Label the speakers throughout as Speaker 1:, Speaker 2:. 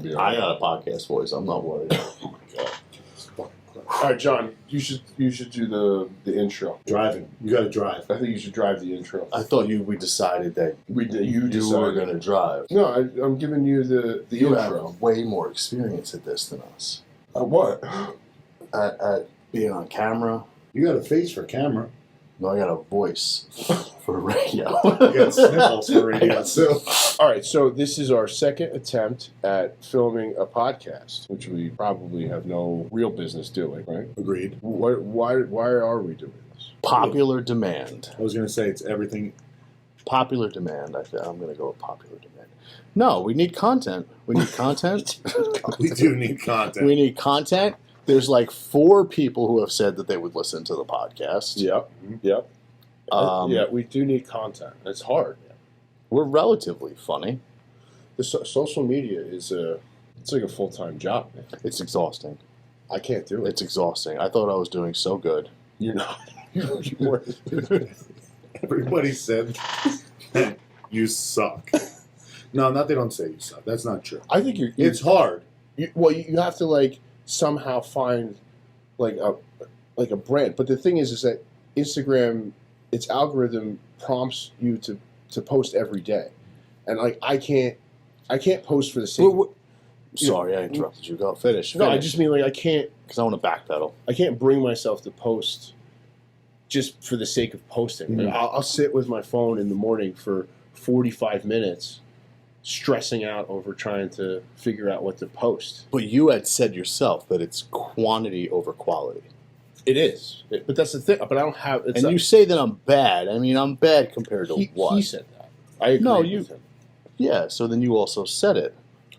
Speaker 1: be all right.
Speaker 2: I got a podcast voice. I'm not worried.
Speaker 1: Oh my god. All right, John. You should do the intro.
Speaker 3: Driving. You got to drive.
Speaker 1: I think you should drive the intro.
Speaker 2: I thought we decided that
Speaker 1: You
Speaker 2: were
Speaker 1: decided.
Speaker 2: going to drive.
Speaker 1: No, I'm giving you the
Speaker 2: You
Speaker 1: intro.
Speaker 2: have way more experience at this than us.
Speaker 1: What?
Speaker 2: At being on camera.
Speaker 3: You got a face for camera.
Speaker 2: No, I got a voice for radio.
Speaker 3: You got sniffles for radio too.
Speaker 1: All right, so this is our second attempt at filming a podcast, which we probably have no real business doing, right?
Speaker 3: Agreed.
Speaker 1: Why are we doing this?
Speaker 2: Popular demand.
Speaker 3: I was going to say it's everything.
Speaker 2: Popular demand. I'm going to go with popular demand. No, we need content. We need content.
Speaker 3: We do need content.
Speaker 2: We need content. There's like 4 people who have said that they would listen to the podcast.
Speaker 1: Yep. Yeah, we do need content. It's hard.
Speaker 2: We're relatively funny.
Speaker 1: The social media it's like a full-time job, man.
Speaker 2: It's exhausting.
Speaker 1: I can't do it.
Speaker 2: It's exhausting. I thought I was doing so good.
Speaker 1: You're not. You weren't.
Speaker 3: Everybody said that you suck. No, not they don't say you suck. That's not true.
Speaker 1: I think
Speaker 3: It's hard.
Speaker 1: you have to like somehow find like a brand. But the thing is that Instagram, its algorithm prompts you to post every day, and like I can't post for the sake.
Speaker 2: Sorry, I interrupted you. Go finish.
Speaker 1: No, I just mean like I can't
Speaker 2: because I want to backpedal.
Speaker 1: I can't bring myself to post just for the sake of posting.
Speaker 3: Mm.
Speaker 1: Like, I'll sit with my phone in the morning for 45 minutes, stressing out over trying to figure out what to post.
Speaker 2: But you had said yourself that it's quantity over quality.
Speaker 1: It is, but that's the thing. But I don't have. It's
Speaker 2: And you say that I'm bad. I mean, I'm bad compared to what?
Speaker 1: He said that. I agree
Speaker 2: No,
Speaker 1: with him.
Speaker 2: Yeah, so then you also said it.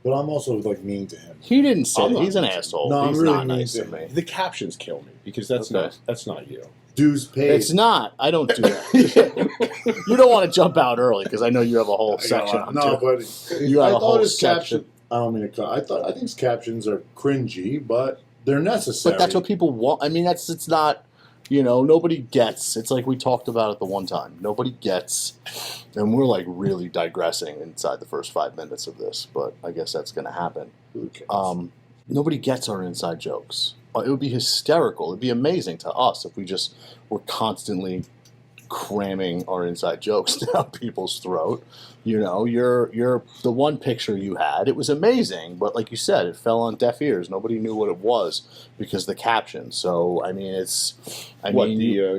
Speaker 3: But I'm also like mean to him.
Speaker 2: He didn't say
Speaker 1: I'm
Speaker 2: it.
Speaker 1: not
Speaker 2: He's an
Speaker 1: mean to him.
Speaker 2: asshole.
Speaker 3: No, I'm
Speaker 2: He's
Speaker 3: really
Speaker 2: not
Speaker 3: mean
Speaker 2: nice
Speaker 3: to
Speaker 2: to me.
Speaker 1: The captions kill me because that's
Speaker 2: Okay.
Speaker 1: not you.
Speaker 3: Dues paid.
Speaker 2: It's not. I don't do that. You don't want to jump out early because I know you have a whole section on
Speaker 3: No,
Speaker 2: it.
Speaker 3: but
Speaker 2: You have
Speaker 3: I
Speaker 2: a whole
Speaker 3: thought his
Speaker 2: section.
Speaker 3: caption. I don't mean to cut. I think his captions are cringy, but they're necessary.
Speaker 2: But that's what people want. I mean, it's not, nobody gets. It's like we talked about it the one time. Nobody gets, and we're like really digressing inside the first 5 minutes of this, but I guess that's going to happen.
Speaker 3: Who cares?
Speaker 2: Nobody gets our inside jokes. It would be hysterical. It'd be amazing to us if we just were constantly cramming our inside jokes down people's throat. You're the one picture you had. It was amazing, but like you said, it fell on deaf ears. Nobody knew what it was because of the caption. So I mean,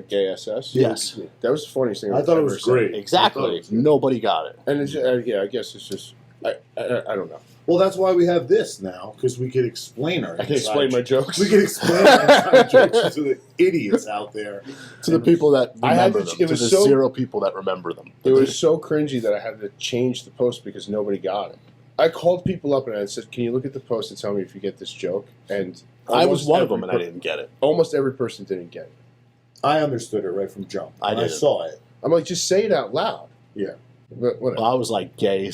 Speaker 1: Gay SS?
Speaker 2: Yes.
Speaker 1: That was the funniest thing
Speaker 3: I thought it was great.
Speaker 2: Exactly. Nobody got it.
Speaker 1: And it's, I guess it's just I don't know.
Speaker 3: Well, that's why we have this now, because we could explain our.
Speaker 1: I can explain my jokes.
Speaker 3: We can explain our inside jokes to the idiots out there.
Speaker 2: To the people that
Speaker 1: I had
Speaker 2: remember
Speaker 1: to-
Speaker 2: them.
Speaker 1: it
Speaker 2: To
Speaker 1: was
Speaker 2: the
Speaker 1: so-
Speaker 2: 0 people that remember them.
Speaker 1: It was so cringy that I had to change the post because nobody got it. I called people up and I said, "Can you look at the post and tell me if you get this joke?" And
Speaker 2: I was
Speaker 1: almost
Speaker 2: one of
Speaker 1: every
Speaker 2: them, and I didn't get it.
Speaker 1: Almost every person didn't get it.
Speaker 3: I understood it right from jump.
Speaker 2: I
Speaker 3: When I
Speaker 2: didn't.
Speaker 3: saw it.
Speaker 1: I'm like, just say it out loud.
Speaker 3: Yeah.
Speaker 1: But whatever.
Speaker 2: I was like, gay.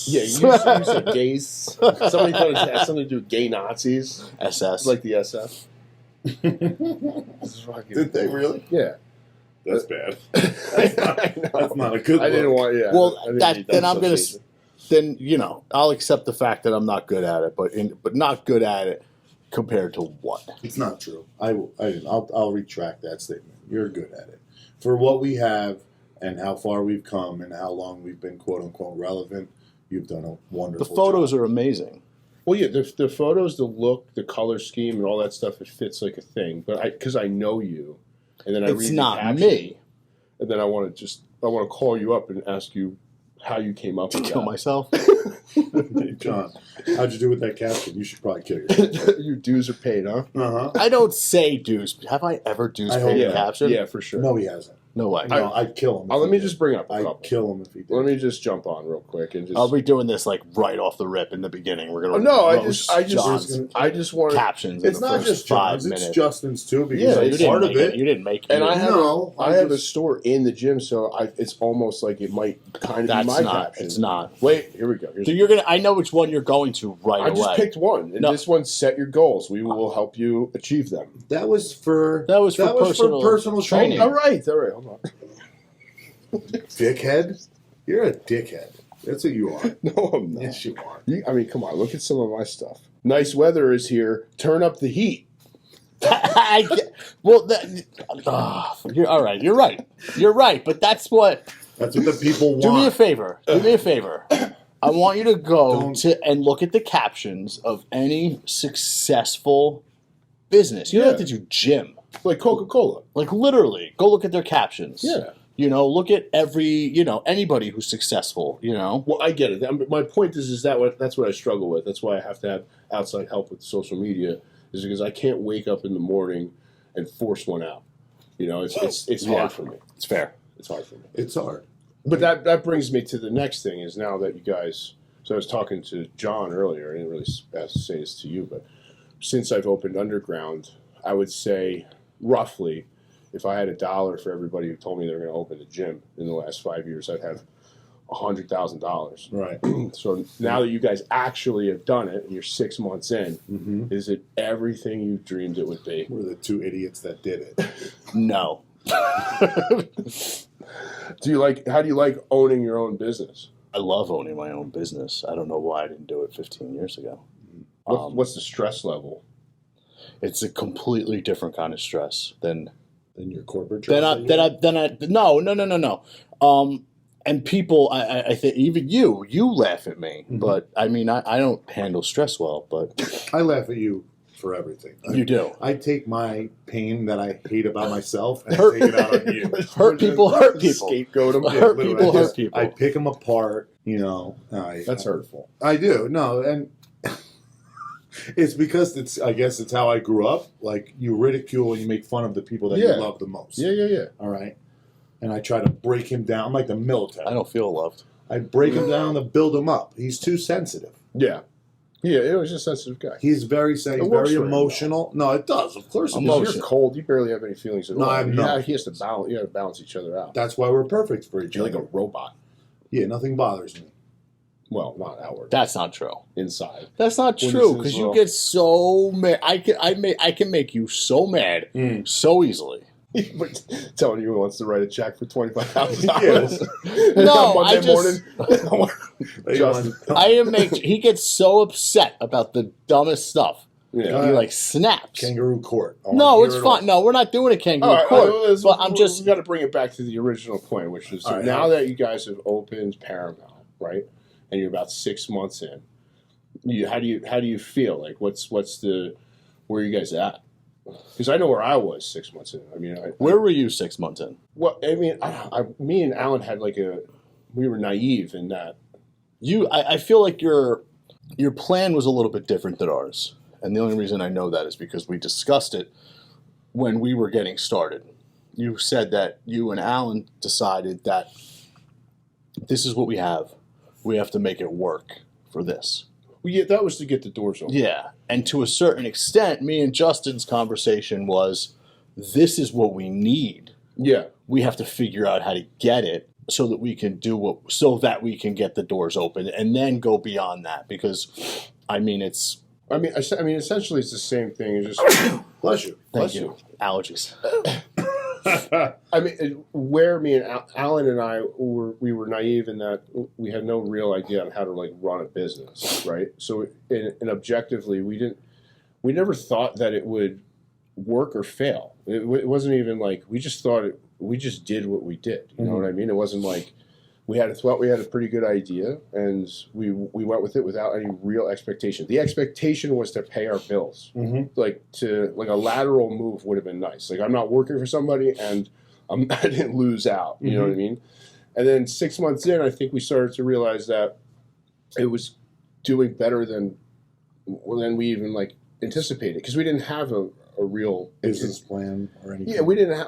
Speaker 1: Yeah, you said gays. Somebody thought it had something to do with gay Nazis,
Speaker 2: SS.
Speaker 1: like the SF. This is fucking,
Speaker 3: Did they really?
Speaker 1: Yeah.
Speaker 3: That's bad.
Speaker 1: I know.
Speaker 3: That's not a good
Speaker 1: I didn't
Speaker 3: look.
Speaker 1: want. Yeah.
Speaker 2: Well,
Speaker 1: I didn't
Speaker 2: that-
Speaker 1: need
Speaker 2: then I'm gonna
Speaker 1: association.
Speaker 2: then I'll accept the fact that I'm not good at it, but not good at it compared to what?
Speaker 3: It's not true. I'll retract that statement. You're good at it. For what we have and how far we've come and how long we've been quote unquote relevant, you've done a wonderful
Speaker 2: The photos
Speaker 3: job.
Speaker 2: are amazing.
Speaker 1: Well, yeah, the photos, the look, the color scheme, and all that stuff, it fits like a thing. But because I know you, and then I read
Speaker 2: It's
Speaker 1: the
Speaker 2: not
Speaker 1: caption,
Speaker 2: me.
Speaker 1: and then I want to call you up and ask you how you came up
Speaker 2: To
Speaker 1: with
Speaker 2: kill
Speaker 1: that.
Speaker 2: myself.
Speaker 3: Hey, John, how'd you do with that caption? You should probably kill yourself.
Speaker 1: Your dues are paid, huh?
Speaker 3: Uh-huh.
Speaker 2: I don't say deuce. Have I ever deuce
Speaker 3: I
Speaker 2: paid
Speaker 3: hope
Speaker 2: a
Speaker 1: Yeah,
Speaker 2: caption?
Speaker 1: yeah, for sure.
Speaker 3: No, he hasn't.
Speaker 2: No way.
Speaker 3: No, I'd kill him. if
Speaker 1: Let
Speaker 3: he
Speaker 1: me
Speaker 3: did.
Speaker 1: just bring up a
Speaker 3: I'd
Speaker 1: couple.
Speaker 3: kill him if he did.
Speaker 1: Let me just jump on real quick and just.
Speaker 2: I'll be doing this like right off the rip in the beginning. We're gonna.
Speaker 1: Oh, no,
Speaker 2: roast John's
Speaker 1: I just want.
Speaker 2: captions.
Speaker 3: It's
Speaker 2: in the
Speaker 3: not
Speaker 2: first
Speaker 3: just
Speaker 2: 5
Speaker 3: John's,
Speaker 2: minutes.
Speaker 3: it's Justin's too, because
Speaker 1: Yeah,
Speaker 2: you
Speaker 3: it's
Speaker 2: didn't
Speaker 3: part of
Speaker 2: make
Speaker 3: it.
Speaker 2: You didn't make
Speaker 1: And
Speaker 2: it.
Speaker 1: I have,
Speaker 3: No,
Speaker 1: I have a store in the gym, so it's almost like it might kind of
Speaker 2: That's
Speaker 1: be my
Speaker 2: not.
Speaker 1: caption.
Speaker 2: It's not.
Speaker 1: Wait, here we go.
Speaker 2: So you're gonna. I know which one you're going to right
Speaker 1: I
Speaker 2: away.
Speaker 1: just picked one, and
Speaker 2: No.
Speaker 1: this one set your goals. We will help you achieve them.
Speaker 3: That was for
Speaker 2: personal training.
Speaker 1: All right, hold on.
Speaker 3: Dickhead. You're a dickhead. That's what you are.
Speaker 1: No, I'm not.
Speaker 3: Yes, you are.
Speaker 1: I mean, come on, look at some of my stuff. Nice weather is here. Turn up the heat.
Speaker 2: Well, you're all right. You're right. You're right. But that's what
Speaker 3: the people want.
Speaker 2: Do me a favor. Do me a favor. I want you to go and look at the captions of any successful business. You don't have to do gym.
Speaker 1: Like Coca-Cola.
Speaker 2: Like literally, go look at their captions.
Speaker 1: Yeah.
Speaker 2: Look at anybody who's successful,
Speaker 1: Well, I get it. My point is that's what I struggle with. That's why I have to have outside help with social media, is because I can't wake up in the morning and force one out. It's hard for me.
Speaker 2: It's fair.
Speaker 1: It's hard for me.
Speaker 3: It's hard.
Speaker 1: But that brings me to the next thing is now that you guys. So I was talking to John earlier. I didn't really have to say this to you, but since I've opened Underground, I would say roughly, if I had $1 for everybody who told me they're going to open a gym in the last 5 years, I'd have $100,000.
Speaker 3: Right.
Speaker 1: So now that you guys actually have done it, and you're 6 months in, is it everything you dreamed it would be?
Speaker 3: We're the two idiots that did it.
Speaker 2: No.
Speaker 1: How do you like owning your own business?
Speaker 2: I love owning my own business. I don't know why I didn't do it 15 years ago.
Speaker 1: What's the stress level?
Speaker 2: It's a completely different kind of stress than
Speaker 3: your corporate job.
Speaker 2: No. And people, I think even you laugh at me, but I mean, I don't handle stress well. But
Speaker 3: I laugh at you for everything.
Speaker 2: You do.
Speaker 3: I take my pain that I hate about myself and take it out on you.
Speaker 2: Hurt people.
Speaker 1: Scapegoat them.
Speaker 2: Hurt people.
Speaker 3: I pick them apart.
Speaker 1: That's hurtful.
Speaker 3: I do. No, and it's because I guess it's how I grew up. Like, you ridicule and you make fun of the people that you love the most.
Speaker 1: Yeah.
Speaker 3: All right. And I try to break him down. I'm like the military.
Speaker 2: I don't feel loved.
Speaker 3: I break him down to build him up. He's too sensitive.
Speaker 1: Yeah. Yeah, it was just a sensitive guy.
Speaker 3: He's very very emotional. No, it does. Of course it does.
Speaker 1: You're cold. You barely have any feelings at all.
Speaker 3: No, I'm not.
Speaker 1: He has to balance. You got to balance each other out.
Speaker 3: That's why we're perfect for each
Speaker 1: You're
Speaker 3: other.
Speaker 1: like a robot.
Speaker 3: Yeah, nothing bothers me.
Speaker 1: Well, not outward.
Speaker 2: That's not true.
Speaker 1: Inside.
Speaker 2: That's not true, because you get so mad. I can make you so mad so easily.
Speaker 1: But telling you he wants to write a check for $25,000.
Speaker 2: No, He gets so upset about the dumbest stuff.
Speaker 1: Yeah.
Speaker 2: He like snaps.
Speaker 3: Kangaroo court.
Speaker 2: No, it's fine. No, we're not doing a kangaroo court. But
Speaker 1: we got to bring it back to the original point, which is now that you guys have opened Paramount, right, and you're about 6 months in, how do you feel? Like, where are you guys at? Because I know where I was 6 months in. I mean,
Speaker 2: where were you 6 months in?
Speaker 1: Well, I mean, me and Alan had we were naive in that.
Speaker 2: I feel like your plan was a little bit different than ours, and the only reason I know that is because we discussed it when we were getting started. You said that you and Alan decided that this is what we have. We have to make it work for this.
Speaker 1: Well, yeah, that was to get the doors open.
Speaker 2: Yeah, and to a certain extent, me and Justin's conversation was, this is what we need.
Speaker 1: Yeah.
Speaker 2: We have to figure out how to get it so that we can get the doors open and then go beyond that. Because,
Speaker 1: essentially it's the same thing. It's just
Speaker 3: bless you.
Speaker 2: Thank you. Allergies.
Speaker 1: I mean, where me and Alan and I we were naive in that we had no real idea on how to run a business, right? So, and objectively, we never thought that it would work or fail. It wasn't even we just thought we just did what we did. You know what I mean? It wasn't like we thought we had a pretty good idea, and we went with it without any real expectation. The expectation was to pay our bills. A lateral move would have been nice. I'm not working for somebody, and I didn't lose out. You know what I mean? And then 6 months in, I think we started to realize that it was doing better than we even anticipated, because we didn't have a real
Speaker 3: business plan or anything.
Speaker 1: Yeah, we didn't have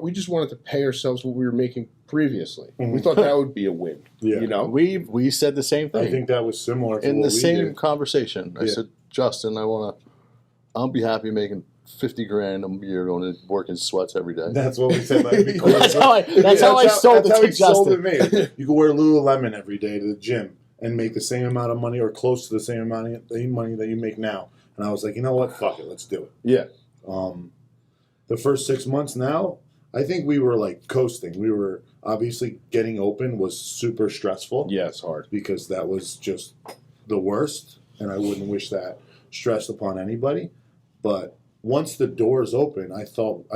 Speaker 1: we just wanted to pay ourselves what we were making previously. We thought that would be a win.
Speaker 3: Yeah.
Speaker 2: We said the same thing.
Speaker 3: I think that was similar to
Speaker 2: in
Speaker 3: what
Speaker 2: the
Speaker 3: we
Speaker 2: same
Speaker 3: did.
Speaker 2: conversation. I said, Justin, I'll be happy making $50,000 a year going to work in sweats every day.
Speaker 3: That's what we said.
Speaker 2: That's how I sold it to Justin.
Speaker 3: Sold it me. You can wear Lululemon every day to the gym and make the same amount of money or close to the same amount of money that you make now. And I was like, you know what? Fuck it. Let's do it.
Speaker 1: Yeah.
Speaker 3: The first 6 months now, I think we were like coasting. We were obviously getting open was super stressful.
Speaker 1: Yeah, it's hard.
Speaker 3: Because that was just the worst, and I wouldn't wish that stress upon anybody. But once the doors open, I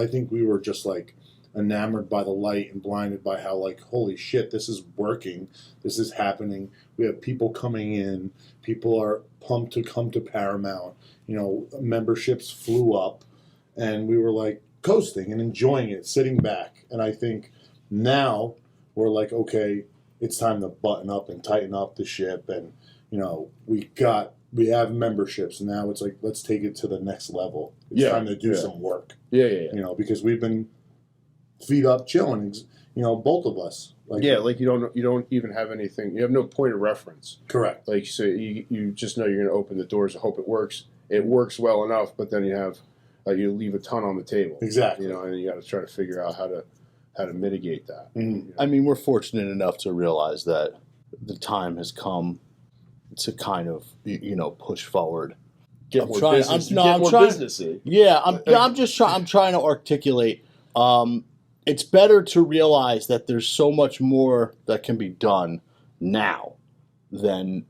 Speaker 3: think we were just like enamored by the light and blinded by how like, holy shit, this is working, this is happening. We have people coming in, people are pumped to come to Paramount. You know, memberships flew up, and we were like coasting and enjoying it, sitting back. And I think now we're like, okay, it's time to button up and tighten up the ship, and you know, we have memberships, and now it's like, let's take it to the next level. It's time to do some work.
Speaker 1: Yeah.
Speaker 3: You know, because we've been feet up chilling, you know, both of us. Like,
Speaker 1: like you don't even have anything. You have no point of reference.
Speaker 3: Correct.
Speaker 1: Like, so you just know you're going to open the doors. I hope it works. It works well enough, but then you leave a ton on the table.
Speaker 3: Exactly.
Speaker 1: You know, and you got to try to figure out how to mitigate that.
Speaker 3: Mm-hmm.
Speaker 1: You know?
Speaker 2: I mean, we're fortunate enough to realize that the time has come to kind of, you know, push forward.
Speaker 1: Get more business. Get more businessy.
Speaker 2: Yeah, I'm trying to articulate. It's better to realize that there's so much more that can be done now than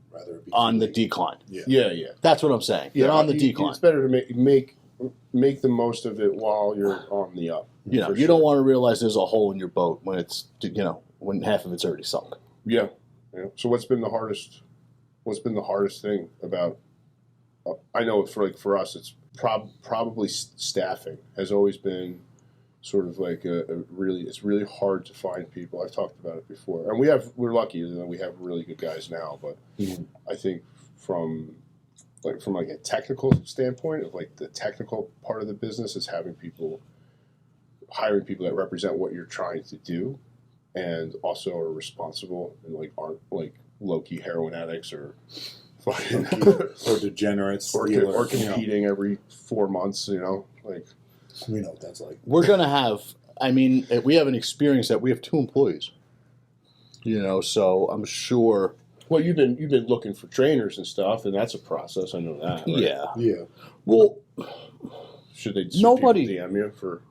Speaker 2: on the decline.
Speaker 1: Yeah.
Speaker 2: That's what I'm saying.
Speaker 1: Yeah,
Speaker 2: on the decline.
Speaker 1: It's better to make the most of it while you're on the up.
Speaker 2: You know, you don't want to realize there's a hole in your boat when it's, you know, when half of it's already sunk.
Speaker 1: Yeah. So what's been the hardest thing about? I know for us, it's probably staffing has always been sort of like it's really hard to find people. I've talked about it before, and we're lucky that we have really good guys now. But I think from a technical standpoint of like the technical part of the business is hiring people that represent what you're trying to do, and also are responsible and like aren't like low-key heroin addicts or fucking
Speaker 3: or degenerates
Speaker 1: or competing every 4 months. You know, like.
Speaker 3: We know what that's like.
Speaker 2: We're going to have, I mean, we have an experience that we have 2 employees, you know, so I'm sure.
Speaker 1: Well, you've been looking for trainers and stuff, and that's a process. I know that. Right?
Speaker 2: Yeah. Well,
Speaker 1: should they
Speaker 2: nobody
Speaker 1: DM you for?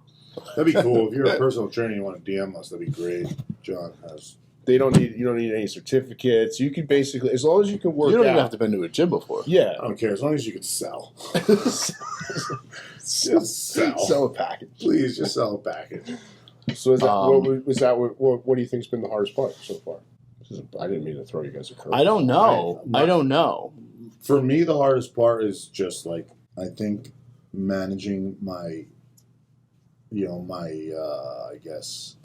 Speaker 3: That'd be cool. If you're a personal trainer and you want to DM us, that'd be great. John has.
Speaker 1: You don't need any certificates. You can basically, as long as you can work.
Speaker 2: You don't even
Speaker 1: out,
Speaker 2: have to been to a gym before.
Speaker 1: Yeah,
Speaker 3: I don't care as long as you can sell.
Speaker 1: Just sell a package.
Speaker 3: Please, just sell a package.
Speaker 1: So is that, what do you think's been the hardest part so far? I didn't mean to throw you guys a curve.
Speaker 2: I don't know. I don't know.
Speaker 3: For me, the hardest part is just like, I think managing my, I guess,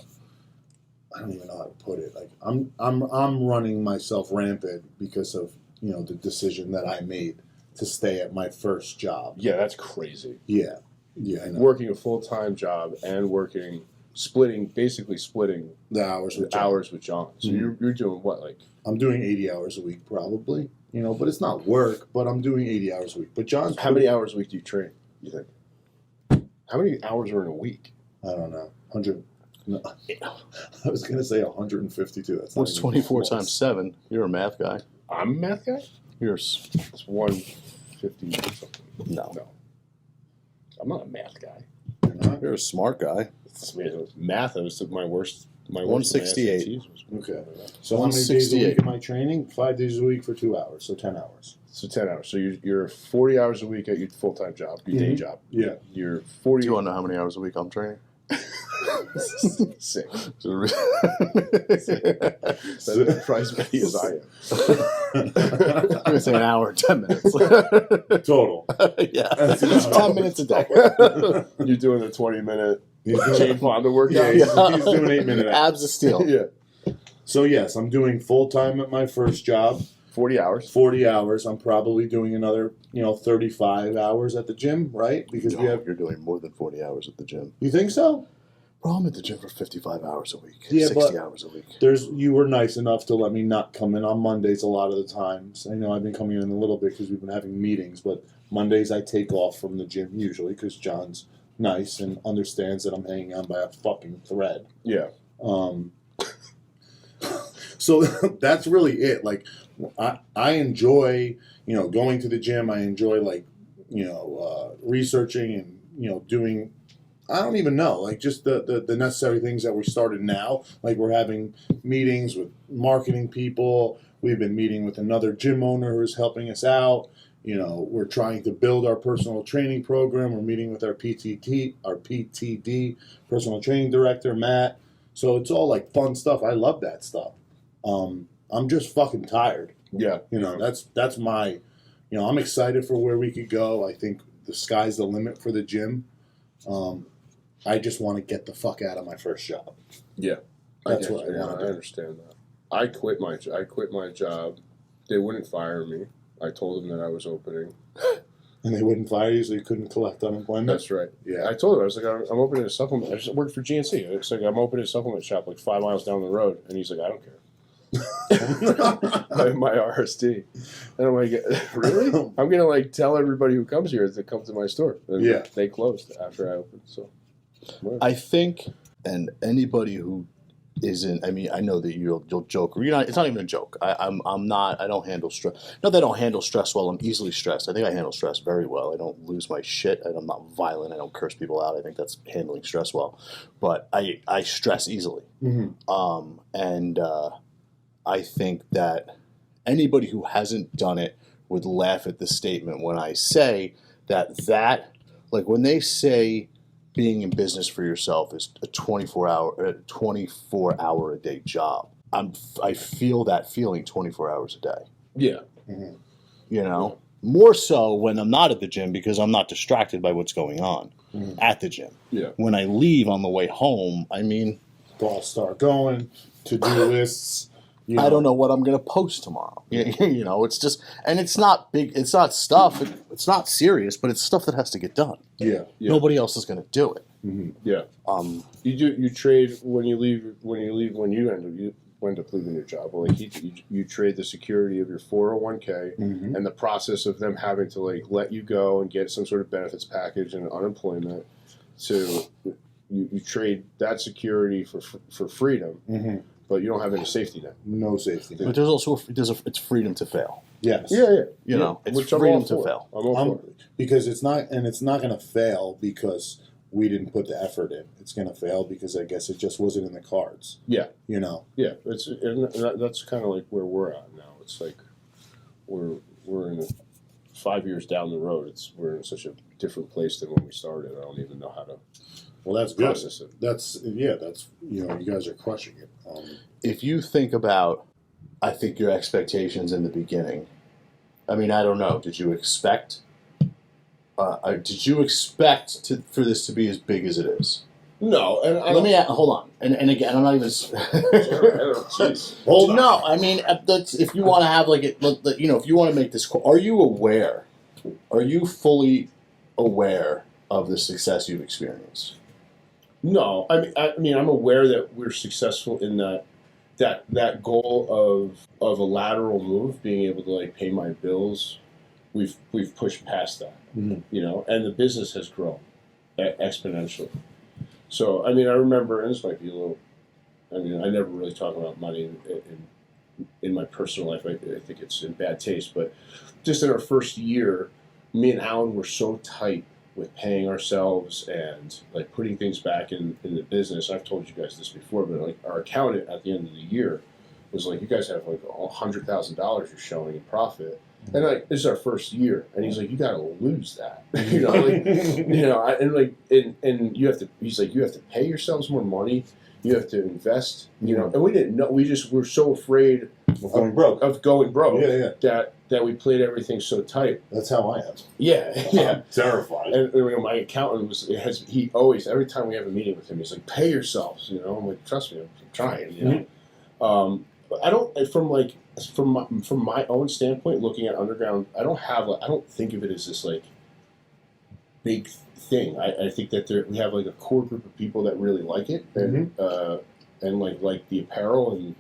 Speaker 3: I don't even know how to put it. Like I'm running myself rampant because of, the decision that I made to stay at my first job.
Speaker 1: Yeah, that's crazy.
Speaker 3: Yeah, I know.
Speaker 1: Working a full-time job and basically splitting
Speaker 3: the hours with
Speaker 1: John. So you're doing what, like?
Speaker 3: I'm doing 80 hours a week probably, but it's not work, but I'm doing 80 hours a week. But John's
Speaker 1: How many hours a week do you train, you think? How many hours are in a week?
Speaker 3: I don't know. 100. No, I was going to say 152. That's
Speaker 2: what's 24 times 7? You're a math guy.
Speaker 1: I'm a math guy?
Speaker 2: It's
Speaker 1: 150 or something.
Speaker 2: No.
Speaker 1: I'm not a math guy.
Speaker 2: You're a smart guy.
Speaker 1: Math was my worst. My
Speaker 2: 168.
Speaker 3: Okay. So how many days a week am I training? 5 days a week for 2 hours, so 10 hours.
Speaker 1: So 10 hours. So you're 40 hours a week at your full-time job, your day job.
Speaker 3: Yeah.
Speaker 1: You're 40.
Speaker 2: Do you want to know how many hours a week I'm training?
Speaker 1: 6.
Speaker 2: That's
Speaker 1: the price many as I am.
Speaker 2: I'm going to say an hour, 10 minutes.
Speaker 3: Total.
Speaker 2: Yeah. It's 10 minutes a day.
Speaker 1: You're doing the 20-minute Jane Fonda workout?
Speaker 3: Yeah, he's doing 8-minute
Speaker 2: abs of steel.
Speaker 3: Yeah. So, yes, I'm doing full-time at my first job.
Speaker 1: 40 hours.
Speaker 3: 40 hours. I'm probably doing another, 35 hours at the gym, right? Because
Speaker 2: you're doing more than 40 hours at the gym.
Speaker 3: You think so?
Speaker 2: Bro, I'm at the gym for 55 hours a week.
Speaker 3: Yeah,
Speaker 2: 60 hours a week.
Speaker 3: You were nice enough to let me not come in on Mondays a lot of the times. I know I've been coming in a little bit because we've been having meetings, but Mondays I take off from the gym usually because John's nice and understands that I'm hanging on by a fucking thread.
Speaker 1: Yeah.
Speaker 3: So that's really it. Like, I enjoy, going to the gym. I enjoy, researching and, doing I don't even know. Like just the necessary things that we started now. Like we're having meetings with marketing people. We've been meeting with another gym owner who's helping us out. You know, we're trying to build our personal training program. We're meeting with our PTD, personal training director, Matt. So it's all like fun stuff. I love that stuff. I'm just fucking tired.
Speaker 1: Yeah.
Speaker 3: You know, that's my, you know, I'm excited for where we could go. I think the sky's the limit for the gym. I just want to get the fuck out of my first job.
Speaker 1: Yeah.
Speaker 3: That's what I
Speaker 1: I
Speaker 3: want to do.
Speaker 1: understand that. I quit my job. They wouldn't fire me. I told them that I was opening.
Speaker 3: And they wouldn't fire you, so you couldn't collect unemployment?
Speaker 1: That's right.
Speaker 3: Yeah.
Speaker 1: I told them, I was like, I'm opening a supplement. I just worked for GNC. It's like, I'm opening a supplement shop like 5 miles down the road. And he's like, I don't care. my RSD. And I'm like, really? I'm going to like tell everybody who comes here to come to my store. And
Speaker 3: Yeah.
Speaker 1: they closed after I opened. So
Speaker 2: I think, and anybody who isn't, I mean, I know that you'll joke, or it's not even a joke. I don't handle stress. Not that I don't handle stress well. I'm easily stressed. I think I handle stress very well. I don't lose my shit. I'm not violent. I don't curse people out. I think that's handling stress well. But I stress easily.
Speaker 3: Mm-hmm.
Speaker 2: And I think that anybody who hasn't done it would laugh at the statement when I say that, like when they say being in business for yourself is a 24 hour a day job. I feel that feeling 24 hours a day.
Speaker 1: yeah.
Speaker 3: Mm-hmm.
Speaker 2: You know, more so when I'm not at the gym because I'm not distracted by what's going on at the gym.
Speaker 1: Yeah.
Speaker 2: When I leave on the way home, I mean,
Speaker 3: Balls start going, to-do lists. You
Speaker 2: I don't know what I'm going to post tomorrow. You know, it's just, and it's not big, it's not stuff, it's not serious, but it's stuff that has to get done.
Speaker 3: Yeah.
Speaker 1: Yeah.
Speaker 2: Nobody else is going to do it.
Speaker 3: Mm-hmm.
Speaker 1: Yeah. You trade when you end up leaving your job. Well, like you trade the security of your 401k
Speaker 3: Mm-hmm.
Speaker 1: and the process of them having to like let you go and get some sort of benefits package and unemployment. So you trade that security for freedom,
Speaker 3: Mm-hmm.
Speaker 1: but you don't have any safety net.
Speaker 3: No safety.
Speaker 2: But there's also, it's freedom to fail.
Speaker 3: Yes.
Speaker 1: Yeah.
Speaker 2: You know, it's
Speaker 1: Which I'm
Speaker 2: freedom
Speaker 1: all
Speaker 2: to
Speaker 1: for.
Speaker 2: fail.
Speaker 1: I'm all for it.
Speaker 3: Because it's not going to fail because we didn't put the effort in. It's going to fail because I guess it just wasn't in the cards.
Speaker 1: Yeah.
Speaker 3: You know.
Speaker 1: Yeah. That's kind of like where we're at now. It's like we're in 5 years down the road. We're in such a different place than when we started. I don't even know how to.
Speaker 3: Well, that's good.
Speaker 1: Process it.
Speaker 3: That's you know, you guys are crushing it.
Speaker 2: If you think about, I think your expectations in the beginning, I mean, I don't know. Did you expect for this to be as big as it is?
Speaker 1: No, and
Speaker 2: Let me hold on. And again, I'm not even.
Speaker 3: Hold on.
Speaker 2: No, I mean, that's, if you want to have like it, you know, if you want to make this, are you aware? Are you fully aware of the success you've experienced?
Speaker 1: No, I mean, I'm aware that we're successful in that goal of a lateral move, being able to like pay my bills. We've pushed past that, you know, and the business has grown exponentially. So, I mean, I remember, and this might be a little. I mean, I never really talk about money in my personal life. I think it's in bad taste, but just in our first year, me and Alan were so tight with paying ourselves and like putting things back in the business. I've told you guys this before, but like our accountant at the end of the year was like, "You guys have like $100,000 you're showing in profit," and like this is our first year, and he's like, "You got to lose that," you know, like, you know, and you have to. He's like, "You have to pay yourselves more money. You have to invest," you know, and we didn't know. We just were so afraid
Speaker 3: Of going broke.
Speaker 1: of going broke.
Speaker 3: Yeah.
Speaker 1: That we played everything so tight.
Speaker 3: That's how I am.
Speaker 1: Yeah.
Speaker 3: I'm terrified.
Speaker 1: And you know, my accountant he always, every time we have a meeting with him, he's like, "Pay yourselves," you know. I'm like, "Trust me, I'm trying," you know. But I don't, from my own standpoint, looking at Underground, I don't think of it as this like big thing. I think that we have like a core group of people that really like it, and like the apparel and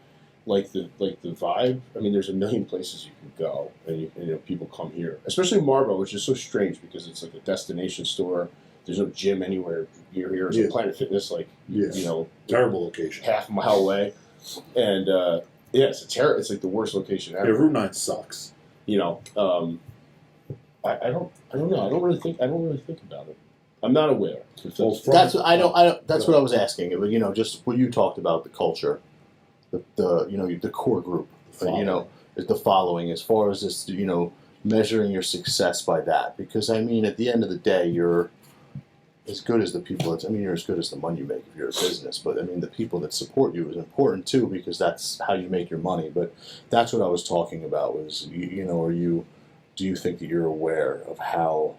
Speaker 1: like the vibe. I mean, there's a million places you can go, and you know, people come here, especially Marlboro, which is so strange because it's like a destination store. There's no gym anywhere near here. So Planet Fitness, like you know,
Speaker 3: terrible location,
Speaker 1: half a mile away, and it's like the worst location ever.
Speaker 3: Yeah, Route 9 sucks.
Speaker 1: You know, I don't know. I don't really think about it. I'm not aware.
Speaker 2: That's what That's what I was asking. It was, just what you talked about, the culture, the core group, the following, as far as this, measuring your success by that. Because at the end of the day, you're as good as the people. You're as good as the money you make if you're a business. But the people that support you is important too, because that's how you make your money. But that's what I was talking about. Was do you think that you're aware of how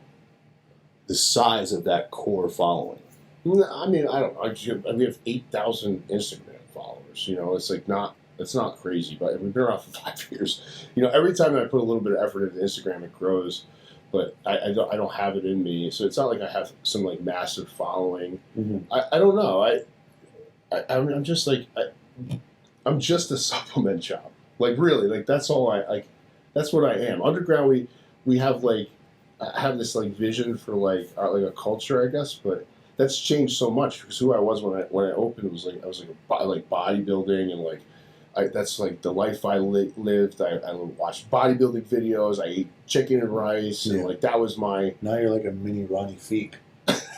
Speaker 2: the size of that core following?
Speaker 1: I don't know. We have 8,000 Instagram followers. It's not crazy, but we've been around for 5 years. Every time I put a little bit of effort into Instagram, it grows. But I don't have it in me, so it's not like I have some massive following.
Speaker 3: Mm-hmm.
Speaker 1: I don't know. I'm just I'm just a supplement shop. Really, that's all that's what I am. Underground, we have I have this vision for a culture, I guess, but that's changed so much because who I was when I opened was I was bodybuilding and that's the life I lived. I watched bodybuilding videos. I ate chicken and rice, and that was my.
Speaker 3: Now you're like a mini Ronnie Feek.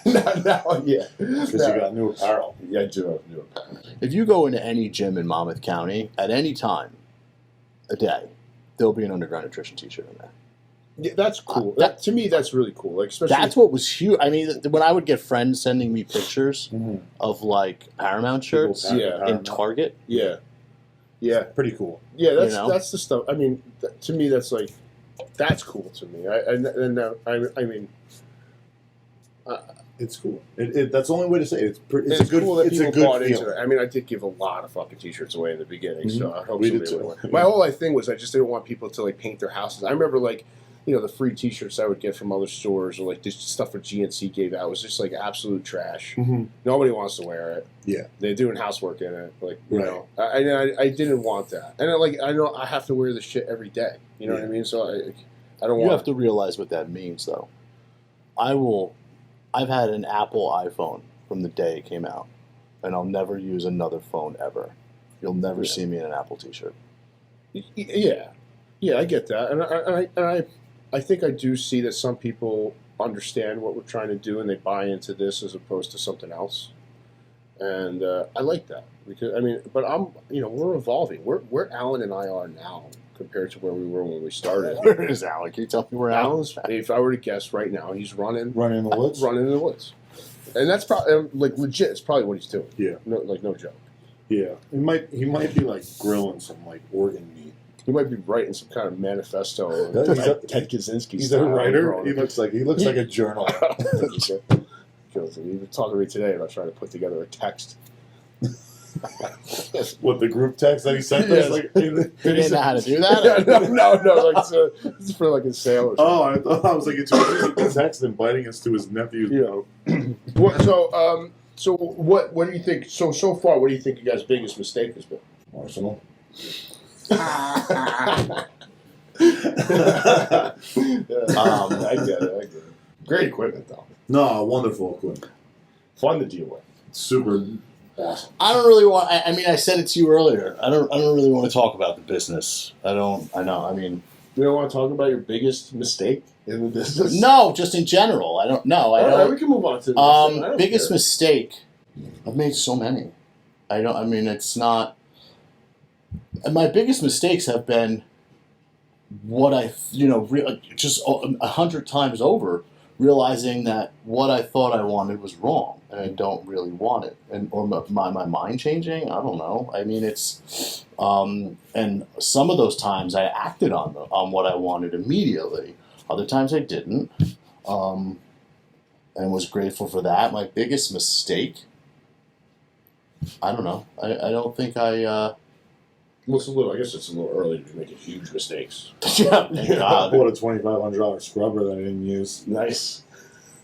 Speaker 1: now, yeah,
Speaker 3: because you got new apparel.
Speaker 1: Yeah, I do have new apparel.
Speaker 2: If you go into any gym in Monmouth County at any time, a day, there'll be an Underground Nutrition T-shirt in there.
Speaker 1: Yeah, that's cool. To me, that's really cool. Especially
Speaker 2: that's what was huge. When I would get friends sending me pictures of Paramount shirts in Target.
Speaker 1: Yeah. Yeah,
Speaker 3: pretty cool.
Speaker 1: Yeah, that's the stuff. To me, that's that's cool to me.
Speaker 3: It's cool. That's the only way to say it.
Speaker 1: It's good. Cool that people bought into it. I did give a lot of fucking T-shirts away in the beginning, so I hope we did too. My whole thing was I just didn't want people to paint their houses. I remember the free T-shirts I would get from other stores or this stuff that GNC gave out was just absolute trash. Mm-hmm. Nobody wants to wear it.
Speaker 3: Yeah,
Speaker 1: they're doing housework in it. I didn't want that, and I know I have to wear this shit every day. You know what I mean? So I don't.
Speaker 2: You have to realize what that means, though. I've had an Apple iPhone from the day it came out, and I'll never use another phone ever. You'll never see me in an Apple T-shirt.
Speaker 1: Yeah, I get that, and I think I do see that some people understand what we're trying to do and they buy into this as opposed to something else, and I like that because but we're evolving. We're Alan and I are now compared to where we were when we started.
Speaker 2: Where is Alan? Can you tell me where
Speaker 1: Alan's? If I were to guess right now, he's running
Speaker 3: in the woods.
Speaker 1: Running in the woods, and that's probably legit. It's probably what he's doing.
Speaker 3: Yeah,
Speaker 1: no joke.
Speaker 3: Yeah, he might be grilling some organ meat.
Speaker 1: He might be writing some kind of manifesto. Ted Kaczynski.
Speaker 3: He's a writer. He looks like a journal.
Speaker 1: You were talking to me today about trying to put together a text.
Speaker 3: What, the group text that he sent us?
Speaker 2: He didn't know how to do that?
Speaker 1: No. It's for a sale or something.
Speaker 3: Oh, I was introducing the text and biting us to his nephew.
Speaker 1: So what do you think? So far, what do you think you guys' biggest mistake has been?
Speaker 3: Arsenal.
Speaker 1: I get it. Great equipment, though.
Speaker 3: No, wonderful equipment.
Speaker 1: Fun to deal with.
Speaker 3: Super awesome.
Speaker 2: I don't really want. I said it to you earlier. I don't really want to talk about the business. I know.
Speaker 1: You don't want to talk about your biggest mistake in the business?
Speaker 2: No, just in general. I don't know. I don't.
Speaker 1: Right, we can move on to the
Speaker 2: biggest mistake. I've made so many. It's not. My biggest mistakes have been what I, just 100 times over, realizing that what I thought I wanted was wrong, and I don't really want it, or my mind changing. I don't know. It's, and some of those times I acted on what I wanted immediately. Other times I didn't, and was grateful for that. My biggest mistake. I don't know. I don't think I.
Speaker 1: Well, I guess it's a little early to be making huge mistakes.
Speaker 2: Yeah, thank God.
Speaker 3: I bought a $2,500 scrubber that I didn't use.
Speaker 1: Nice.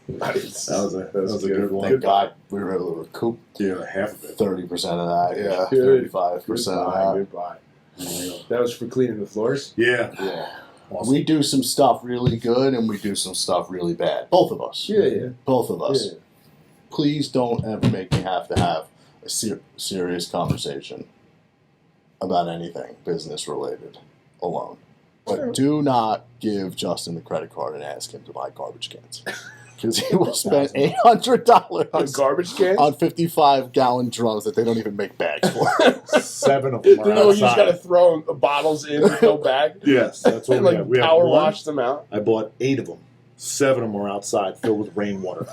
Speaker 3: That was a good one.
Speaker 2: Thank God we were able to recoup
Speaker 3: half of it.
Speaker 2: 30% of that. Yeah,
Speaker 1: Good.
Speaker 2: 35% of that.
Speaker 1: Goodbye. That was for cleaning the floors?
Speaker 3: Yeah.
Speaker 2: Awesome. We do some stuff really good and we do some stuff really bad. Both of us.
Speaker 1: Yeah.
Speaker 2: Both of us.
Speaker 1: Yeah.
Speaker 2: Please don't ever make me have to have a serious conversation about anything business related alone. But do not give Justin the credit card and ask him to buy garbage cans. because he will spend $800
Speaker 1: On garbage cans?
Speaker 2: on 55-gallon drums that they don't even make bags for.
Speaker 3: 7 of them
Speaker 1: You
Speaker 3: are
Speaker 1: know, you just got to
Speaker 3: outside.
Speaker 1: throw bottles in with no bag.
Speaker 3: Yes, that's what
Speaker 1: And
Speaker 3: we
Speaker 1: like
Speaker 3: have. We have
Speaker 1: power
Speaker 3: one.
Speaker 1: wash them out.
Speaker 3: I bought 8 of them. 7 of them are outside, filled with rainwater.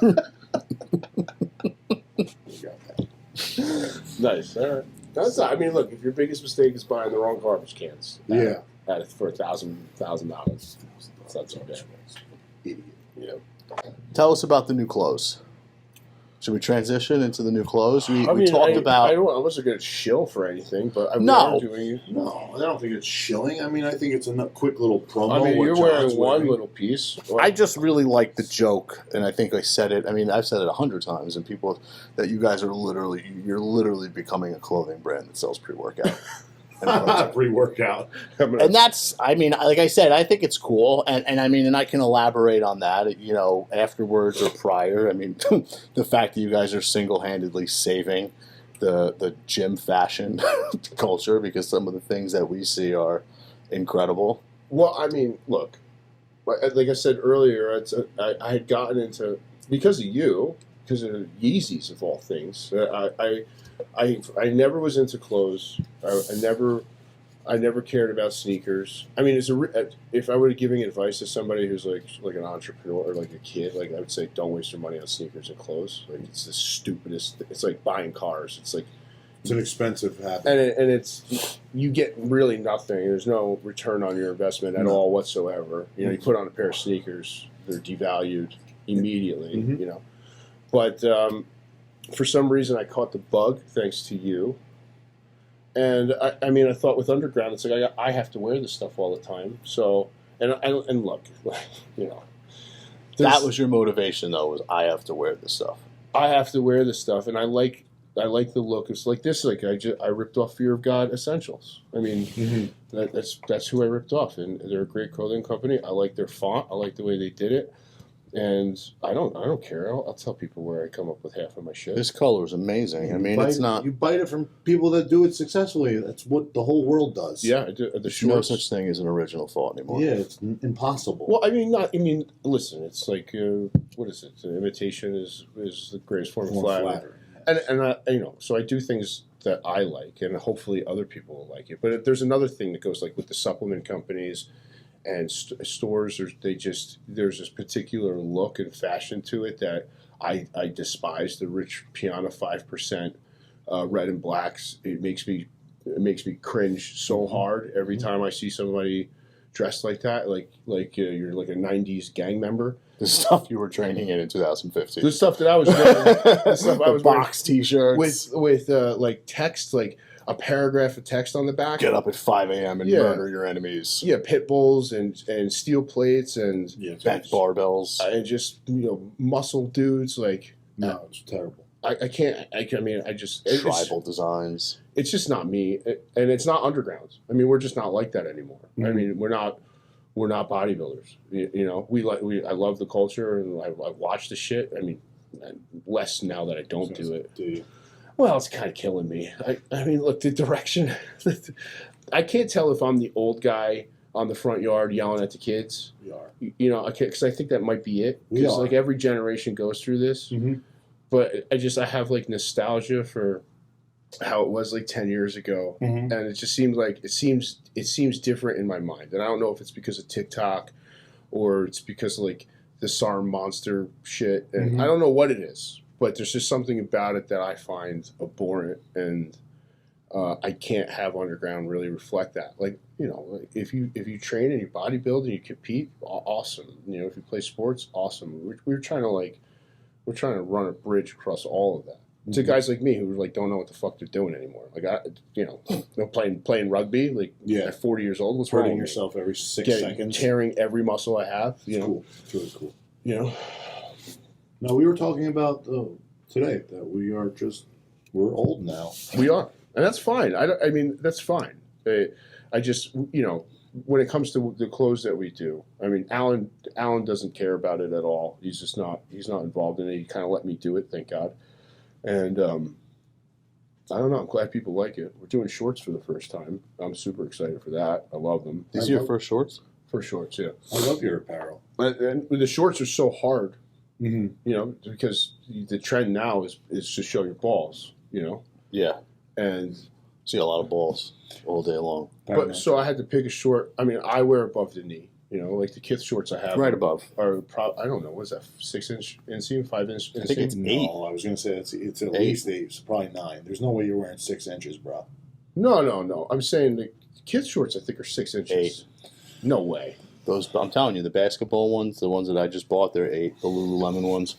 Speaker 1: Nice. All right. That's. I mean, look. If your biggest mistake is buying the wrong garbage cans,
Speaker 3: Yeah.
Speaker 1: for $1,000, that's not too bad.
Speaker 3: Idiot.
Speaker 1: Yeah.
Speaker 2: Tell us about the new clothes. Should we transition into the new clothes? We talked
Speaker 1: I
Speaker 2: about.
Speaker 1: wasn't going to shill for anything, but we
Speaker 2: No.
Speaker 1: are doing.
Speaker 3: No, I don't think it's shilling. I mean, I think it's a quick little promo.
Speaker 1: I mean,
Speaker 3: what
Speaker 1: you're
Speaker 3: John's
Speaker 1: wearing one little piece.
Speaker 2: I just really like the joke, and I think I said it. I mean, I've said it 100 times, and people that you guys are literally becoming a clothing brand that sells pre-workout.
Speaker 3: Pre-workout.
Speaker 2: And that's, I mean, like I said, I think it's cool, and I mean, and I can elaborate on that, you know, afterwards or prior. I mean, the fact that you guys are single-handedly saving the gym fashion culture, because some of the things that we see are incredible.
Speaker 1: Well, I mean, look, like I said earlier, I had gotten into, because of you, because of Yeezys of all things. I never was into clothes. I never cared about sneakers. I mean, if I were giving advice to somebody who's like an entrepreneur or like a kid, like I would say, don't waste your money on sneakers and clothes. Like it's the stupidest. It's like buying cars. It's like
Speaker 3: It's an expensive habit.
Speaker 1: and it's you get really nothing. There's no return on your investment at all whatsoever. You know, you put on a pair of sneakers, they're devalued immediately.
Speaker 3: Mhm.
Speaker 1: You know, but for some reason I caught the bug thanks to you. And I mean, I thought with Underground, it's like I have to wear this stuff all the time. So and look, you know,
Speaker 2: That was your motivation, though, was I have to wear this stuff.
Speaker 1: I have to wear this stuff, and I like the look. It's like this. Like I ripped off Fear of God Essentials. I mean, that's who I ripped off, and they're a great clothing company. I like their font. I like the way they did it, and I don't care. I'll tell people where I come up with half of my shit.
Speaker 2: This color is amazing. I mean, it's not.
Speaker 3: You bite it from people that do it successfully. That's what the whole world does.
Speaker 1: Yeah, I do, the
Speaker 2: There's no
Speaker 1: shorts.
Speaker 2: such thing as an original thought anymore.
Speaker 3: Yeah, it's impossible.
Speaker 1: Well, I mean, listen. It's like what is it? Imitation is the greatest form of
Speaker 3: More
Speaker 1: flattery.
Speaker 3: flattering.
Speaker 1: And I, you know, so I do things that I like, and hopefully other people will like it. But there's another thing that goes like with the supplement companies and stores. There's this particular look and fashion to it that I despise. The Rich Piana 5% red and blacks. It makes me cringe so hard every time I see somebody dressed like that, like you're like a '90s gang member.
Speaker 2: The stuff you were training in 2015.
Speaker 1: The stuff that I was doing, the stuff I was
Speaker 2: box T-shirts.
Speaker 1: with like text, like a paragraph of text on the back.
Speaker 2: Get up at 5 a.m. and
Speaker 1: Yeah.
Speaker 2: murder your enemies.
Speaker 1: Yeah, pit bulls and steel plates and
Speaker 2: Bent barbells.
Speaker 1: and just muscle dudes. Like
Speaker 3: No, it's terrible.
Speaker 1: I can't. I mean, I just
Speaker 2: Tribal designs.
Speaker 1: It's just not me, and it's not Underground. I mean, we're just not like that anymore. I mean, we're not bodybuilders. You know, I love the culture, and I watch the shit. I mean, less now that I don't do it.
Speaker 3: Do you?
Speaker 1: Well, it's kind of killing me. I mean, look, the direction. I can't tell if I'm the old guy on the front yard yelling at the kids.
Speaker 3: We are.
Speaker 1: You know, because I think that might be it.
Speaker 3: We
Speaker 1: Because
Speaker 3: are.
Speaker 1: like every generation goes through this.
Speaker 3: Mm-hmm.
Speaker 1: But I have like nostalgia for how it was like 10 years ago,
Speaker 3: Mm-hmm.
Speaker 1: and it just seems like it seems different in my mind. And I don't know if it's because of TikTok or it's because of like the SARM monster shit, and
Speaker 3: Mhm.
Speaker 1: I don't know what it is. But there's just something about it that I find abhorrent, and I can't have Underground really reflect that. Like, you know, like if you train and you bodybuild and you compete, awesome. You know, if you play sports, awesome. We're trying to run a bridge across all of that. To guys like me who like don't know what the fuck they're doing anymore. Like they're playing rugby. Like
Speaker 3: Yeah.
Speaker 1: at 40 years old, what's wrong
Speaker 3: Hurting
Speaker 1: with me?
Speaker 3: yourself every 6
Speaker 1: Getting-
Speaker 3: seconds.
Speaker 1: tearing every muscle I have.
Speaker 3: It's cool. It's really cool.
Speaker 1: You know.
Speaker 3: No, we were talking about today that we're old now.
Speaker 1: We are, and that's fine. I mean, that's fine. I just, when it comes to the clothes that we do, I mean, Alan doesn't care about it at all. He's not involved in it. He kind of let me do it, thank God. And I don't know. I'm glad people like it. We're doing shorts for the first time. I'm super excited for that. I love them.
Speaker 2: These are your first shorts?
Speaker 1: For shorts, yeah.
Speaker 3: I love your apparel.
Speaker 1: And the shorts are so hard
Speaker 3: Mm-hmm.
Speaker 1: You know, because the trend now is to show your balls. You know,
Speaker 2: Yeah.
Speaker 1: and
Speaker 2: See a lot of balls all day long.
Speaker 1: but so I had to pick a short. I mean, I wear above the knee. You know, like the Kith shorts I have
Speaker 2: Right above.
Speaker 1: are I don't know, what is that, 6-inch inseam, 5-inch inseam?
Speaker 2: I think it's 8.
Speaker 3: No, I was gonna say it's at
Speaker 2: 8.
Speaker 3: least 8. It's probably 9. There's no way you're wearing 6 inches, bro.
Speaker 1: No. I'm saying the Kith shorts I think are 6 inches.
Speaker 2: 8.
Speaker 1: No way.
Speaker 2: Those, I'm telling you, the basketball ones, the ones that I just bought, they're 8. The Lululemon ones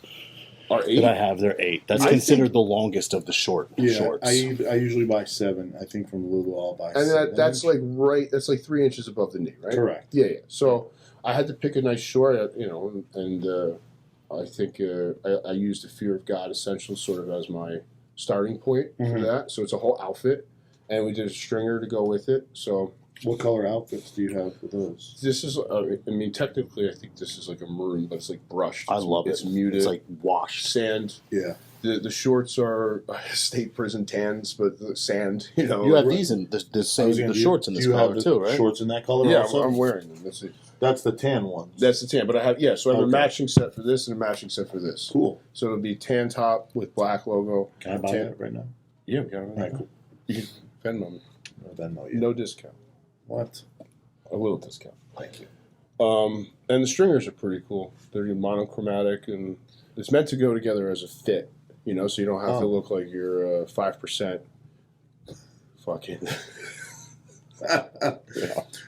Speaker 1: Are 8?
Speaker 2: that I have, they're 8. That's
Speaker 1: I
Speaker 2: considered the longest of the shorts.
Speaker 3: I usually buy 7. I think from Lulu I'll buy
Speaker 1: And
Speaker 3: 7.
Speaker 1: that's like 3 inches above the knee, right?
Speaker 3: Correct.
Speaker 1: Yeah. So I had to pick a nice short, you know, and I think I used the Fear of God Essentials sort of as my starting point for
Speaker 3: Mhm.
Speaker 1: that. So it's a whole outfit, and we did a stringer to go with it. So
Speaker 3: What color outfits do you have for those?
Speaker 1: this is, I mean, technically I think this is like a maroon, but it's like brushed.
Speaker 2: I love
Speaker 1: It's
Speaker 2: it.
Speaker 1: muted.
Speaker 2: It's like washed.
Speaker 1: sand.
Speaker 3: Yeah.
Speaker 1: The shorts are state prison tans, but the sand, you know.
Speaker 2: You have
Speaker 1: like-
Speaker 2: these in the same
Speaker 3: I was gonna-
Speaker 2: the shorts in this
Speaker 3: do you have
Speaker 2: color
Speaker 3: the
Speaker 2: too, right?
Speaker 3: Shorts in that color
Speaker 1: Yeah,
Speaker 3: also?
Speaker 1: I'm wearing them.
Speaker 3: That's the tan ones.
Speaker 1: That's the tan, but I have so I have a
Speaker 3: Okay.
Speaker 1: matching set for this and a matching set for this.
Speaker 3: cool.
Speaker 1: So it'll be tan top with black logo.
Speaker 3: Can I buy
Speaker 1: Tan-
Speaker 3: that right now?
Speaker 1: Yeah, we got it.
Speaker 3: All right, cool.
Speaker 1: You can Venmo me.
Speaker 3: Venmo you.
Speaker 1: No discount.
Speaker 3: What?
Speaker 1: A little discount.
Speaker 3: Thank you.
Speaker 1: And the stringers are pretty cool. They're monochromatic, and it's meant to go together as a fit. You know, so you don't have to
Speaker 3: Oh.
Speaker 1: look like you're 5%. Fucking.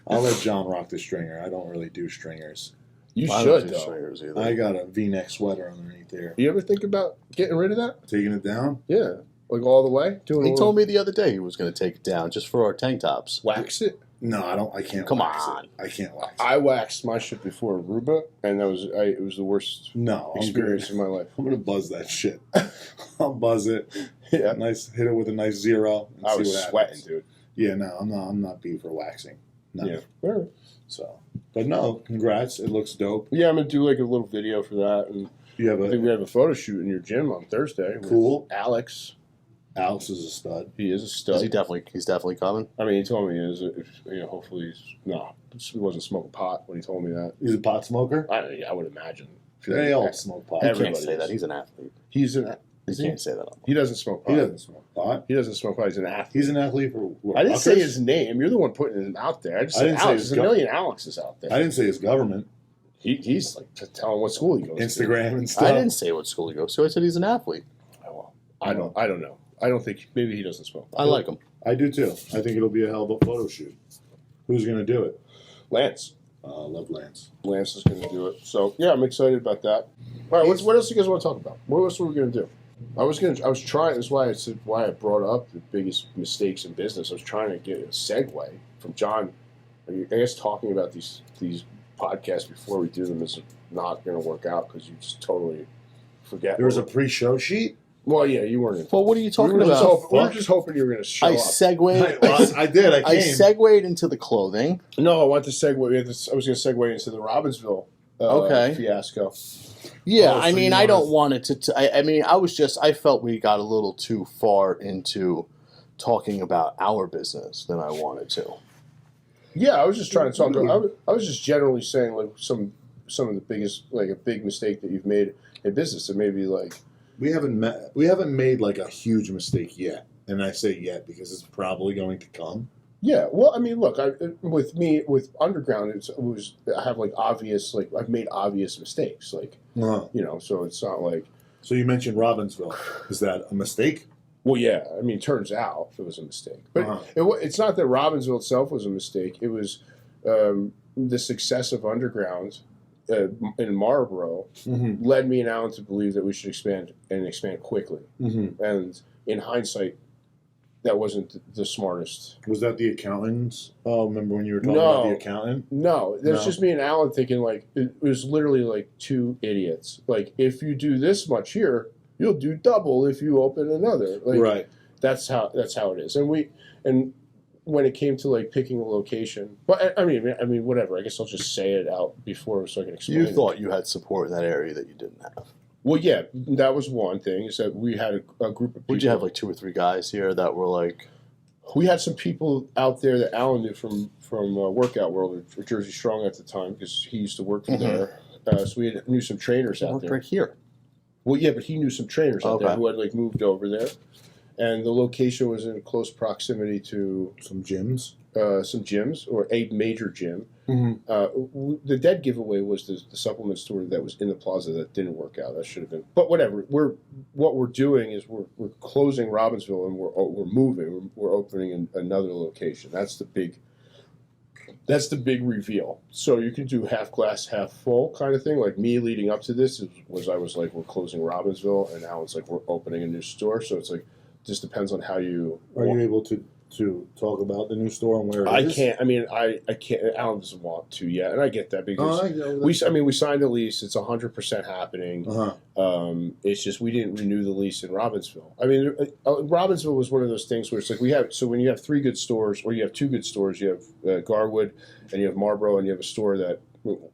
Speaker 3: I'll let John rock the stringer. I don't really do stringers.
Speaker 1: You
Speaker 2: I don't
Speaker 1: should
Speaker 2: do
Speaker 1: though.
Speaker 2: stringers either.
Speaker 3: I got a V-neck sweater underneath there.
Speaker 1: You ever think about getting rid of that?
Speaker 3: Taking it down?
Speaker 1: Yeah, like all the way. Doing
Speaker 2: He told me the other day he was going to take it down just for our tank tops.
Speaker 1: wax it.
Speaker 3: No, I don't. I can't.
Speaker 2: Come
Speaker 3: wax
Speaker 2: on.
Speaker 3: It. I can't wax. It.
Speaker 1: I waxed my shit before Aruba, and it was the worst
Speaker 3: No, I'm
Speaker 1: experience
Speaker 3: good.
Speaker 1: in my life.
Speaker 3: I'm gonna buzz that shit. I'll buzz it.
Speaker 1: Yeah,
Speaker 3: Nice. Hit it with a nice 0. And
Speaker 1: I
Speaker 3: see
Speaker 1: was
Speaker 3: what
Speaker 1: sweating,
Speaker 3: happens.
Speaker 1: dude.
Speaker 3: Yeah, no, I'm not beat for waxing. No.
Speaker 1: Yeah. All right.
Speaker 3: So, but no, congrats. It looks dope.
Speaker 1: Yeah, I'm gonna do like a little video for that, and
Speaker 3: You have
Speaker 1: I think
Speaker 3: a
Speaker 1: we have a photo shoot in your gym on Thursday. with
Speaker 3: Cool.
Speaker 1: Alex.
Speaker 3: Alex is a stud.
Speaker 1: He is a stud.
Speaker 2: He's definitely coming.
Speaker 1: I mean, he told me he is. Hopefully, he wasn't smoking pot when he told me that.
Speaker 3: He's a pot smoker.
Speaker 1: I would imagine.
Speaker 3: They all smoke pot.
Speaker 2: He
Speaker 1: Everybody
Speaker 2: can't say
Speaker 1: is.
Speaker 2: that. He's an athlete.
Speaker 1: He's an.
Speaker 2: He
Speaker 1: Is he?
Speaker 2: can't say that.
Speaker 1: He doesn't smoke pot.
Speaker 3: He doesn't smoke pot.
Speaker 1: He doesn't smoke pot. He's an athlete.
Speaker 3: He's an athlete for what?
Speaker 1: I didn't say
Speaker 3: Rutgers?
Speaker 1: his name. You're the one putting him out there. I just
Speaker 3: I
Speaker 1: said
Speaker 3: didn't say
Speaker 1: Alex.
Speaker 3: his
Speaker 1: There's a million Alexes out there.
Speaker 3: I didn't say his government.
Speaker 1: He's like telling what school he goes to.
Speaker 3: Instagram and stuff.
Speaker 2: I didn't say what school he goes to. I said he's an athlete.
Speaker 1: Oh, well, I don't know. I don't think maybe he doesn't smoke.
Speaker 2: I like him.
Speaker 3: I do too. I think it'll be a hell of a photo shoot. Who's gonna do it?
Speaker 1: Lance.
Speaker 3: Love Lance.
Speaker 1: Lance is going to do it. So yeah, I'm excited about that. All right, what else do you guys want to talk about? What else were we going to do? I was trying. That's why I brought up the biggest mistakes in business. I was trying to get a segue from John. I guess talking about these podcasts before we do them is not going to work out because you just totally forget.
Speaker 3: There was a pre-show sheet.
Speaker 1: Well, yeah, you weren't in.
Speaker 2: Well, what are you talking
Speaker 1: we were just
Speaker 2: about?
Speaker 1: hoping, we were just hoping you were going to show
Speaker 2: I
Speaker 1: up.
Speaker 2: segued.
Speaker 3: I did. I
Speaker 2: I
Speaker 3: came.
Speaker 2: segued into the clothing.
Speaker 1: No, I want to segue. I was going to segue into the Robbinsville
Speaker 2: Okay.
Speaker 1: fiasco.
Speaker 2: Yeah,
Speaker 3: Oh,
Speaker 2: I
Speaker 3: so
Speaker 2: mean,
Speaker 3: you
Speaker 2: I don't
Speaker 3: wanna-
Speaker 2: want it to. I mean, I felt we got a little too far into talking about our business than I wanted to.
Speaker 1: Yeah, I was just trying to talk. I was just generally saying like some of the biggest, like a big mistake that you've made in business, and maybe like
Speaker 3: We haven't made like a huge mistake yet, and I say yet because it's probably going to come.
Speaker 1: yeah. Well, I mean, look, with Underground, I have like obvious, like I've made obvious mistakes, like so it's not like
Speaker 3: So you mentioned Robbinsville. Is that a mistake?
Speaker 1: well, yeah. I mean, turns out it was a mistake, but it's not that Robbinsville itself was a mistake. It was the success of Underground. In Marlboro
Speaker 3: Mm-hmm.
Speaker 1: led me and Alan to believe that we should expand quickly.
Speaker 3: Mm-hmm.
Speaker 1: And in hindsight, that wasn't the smartest.
Speaker 3: Was that the accountant's? Oh, remember when you were talking
Speaker 1: No.
Speaker 3: about the accountant?
Speaker 1: No, that's
Speaker 3: No.
Speaker 1: just me and Alan thinking like it was literally like two idiots. Like if you do this much here, you'll do double if you open another. Like
Speaker 3: Right.
Speaker 1: that's how it is. And when it came to like picking a location, but I mean whatever. I guess I'll just say it out before so I can explain.
Speaker 2: You
Speaker 1: it.
Speaker 2: thought you had support in that area that you didn't have.
Speaker 1: Well, yeah, that was one thing. Is that we had a group of people.
Speaker 2: Would you have like 2 or 3 guys here that were like?
Speaker 1: We had some people out there that Alan knew from Workout World or Jersey Strong at the time because he used to work from
Speaker 2: Mhm.
Speaker 1: there. So we knew some trainers out
Speaker 2: Worked
Speaker 1: there.
Speaker 2: right here.
Speaker 1: Well, yeah, but he knew some trainers out there
Speaker 2: Okay.
Speaker 1: who had like moved over there, and the location was in close proximity to
Speaker 3: Some gyms.
Speaker 1: some gyms or a major gym.
Speaker 3: Mm-hmm.
Speaker 1: The dead giveaway was the supplement store that was in the plaza that didn't work out. That should have been, but whatever. What we're doing is we're closing Robbinsville and we're moving. We're opening another location. That's the big reveal. So you can do half glass, half full kind of thing. Like me leading up to this was I was like, we're closing Robbinsville, and now it's like we're opening a new store. So it's like just depends on how you.
Speaker 3: Are you able to talk about the new store and where it is?
Speaker 1: I can't. I mean, I can't. Alan doesn't want to yet, and I get that because
Speaker 3: I know that.
Speaker 1: we signed a lease. It's 100% happening.
Speaker 3: Uh-huh.
Speaker 1: It's just we didn't renew the lease in Robbinsville. I mean, Robbinsville was one of those things where it's like we have. So when you have 3 good stores, or you have 2 good stores, you have Garwood, and you have Marlboro, and you have a store that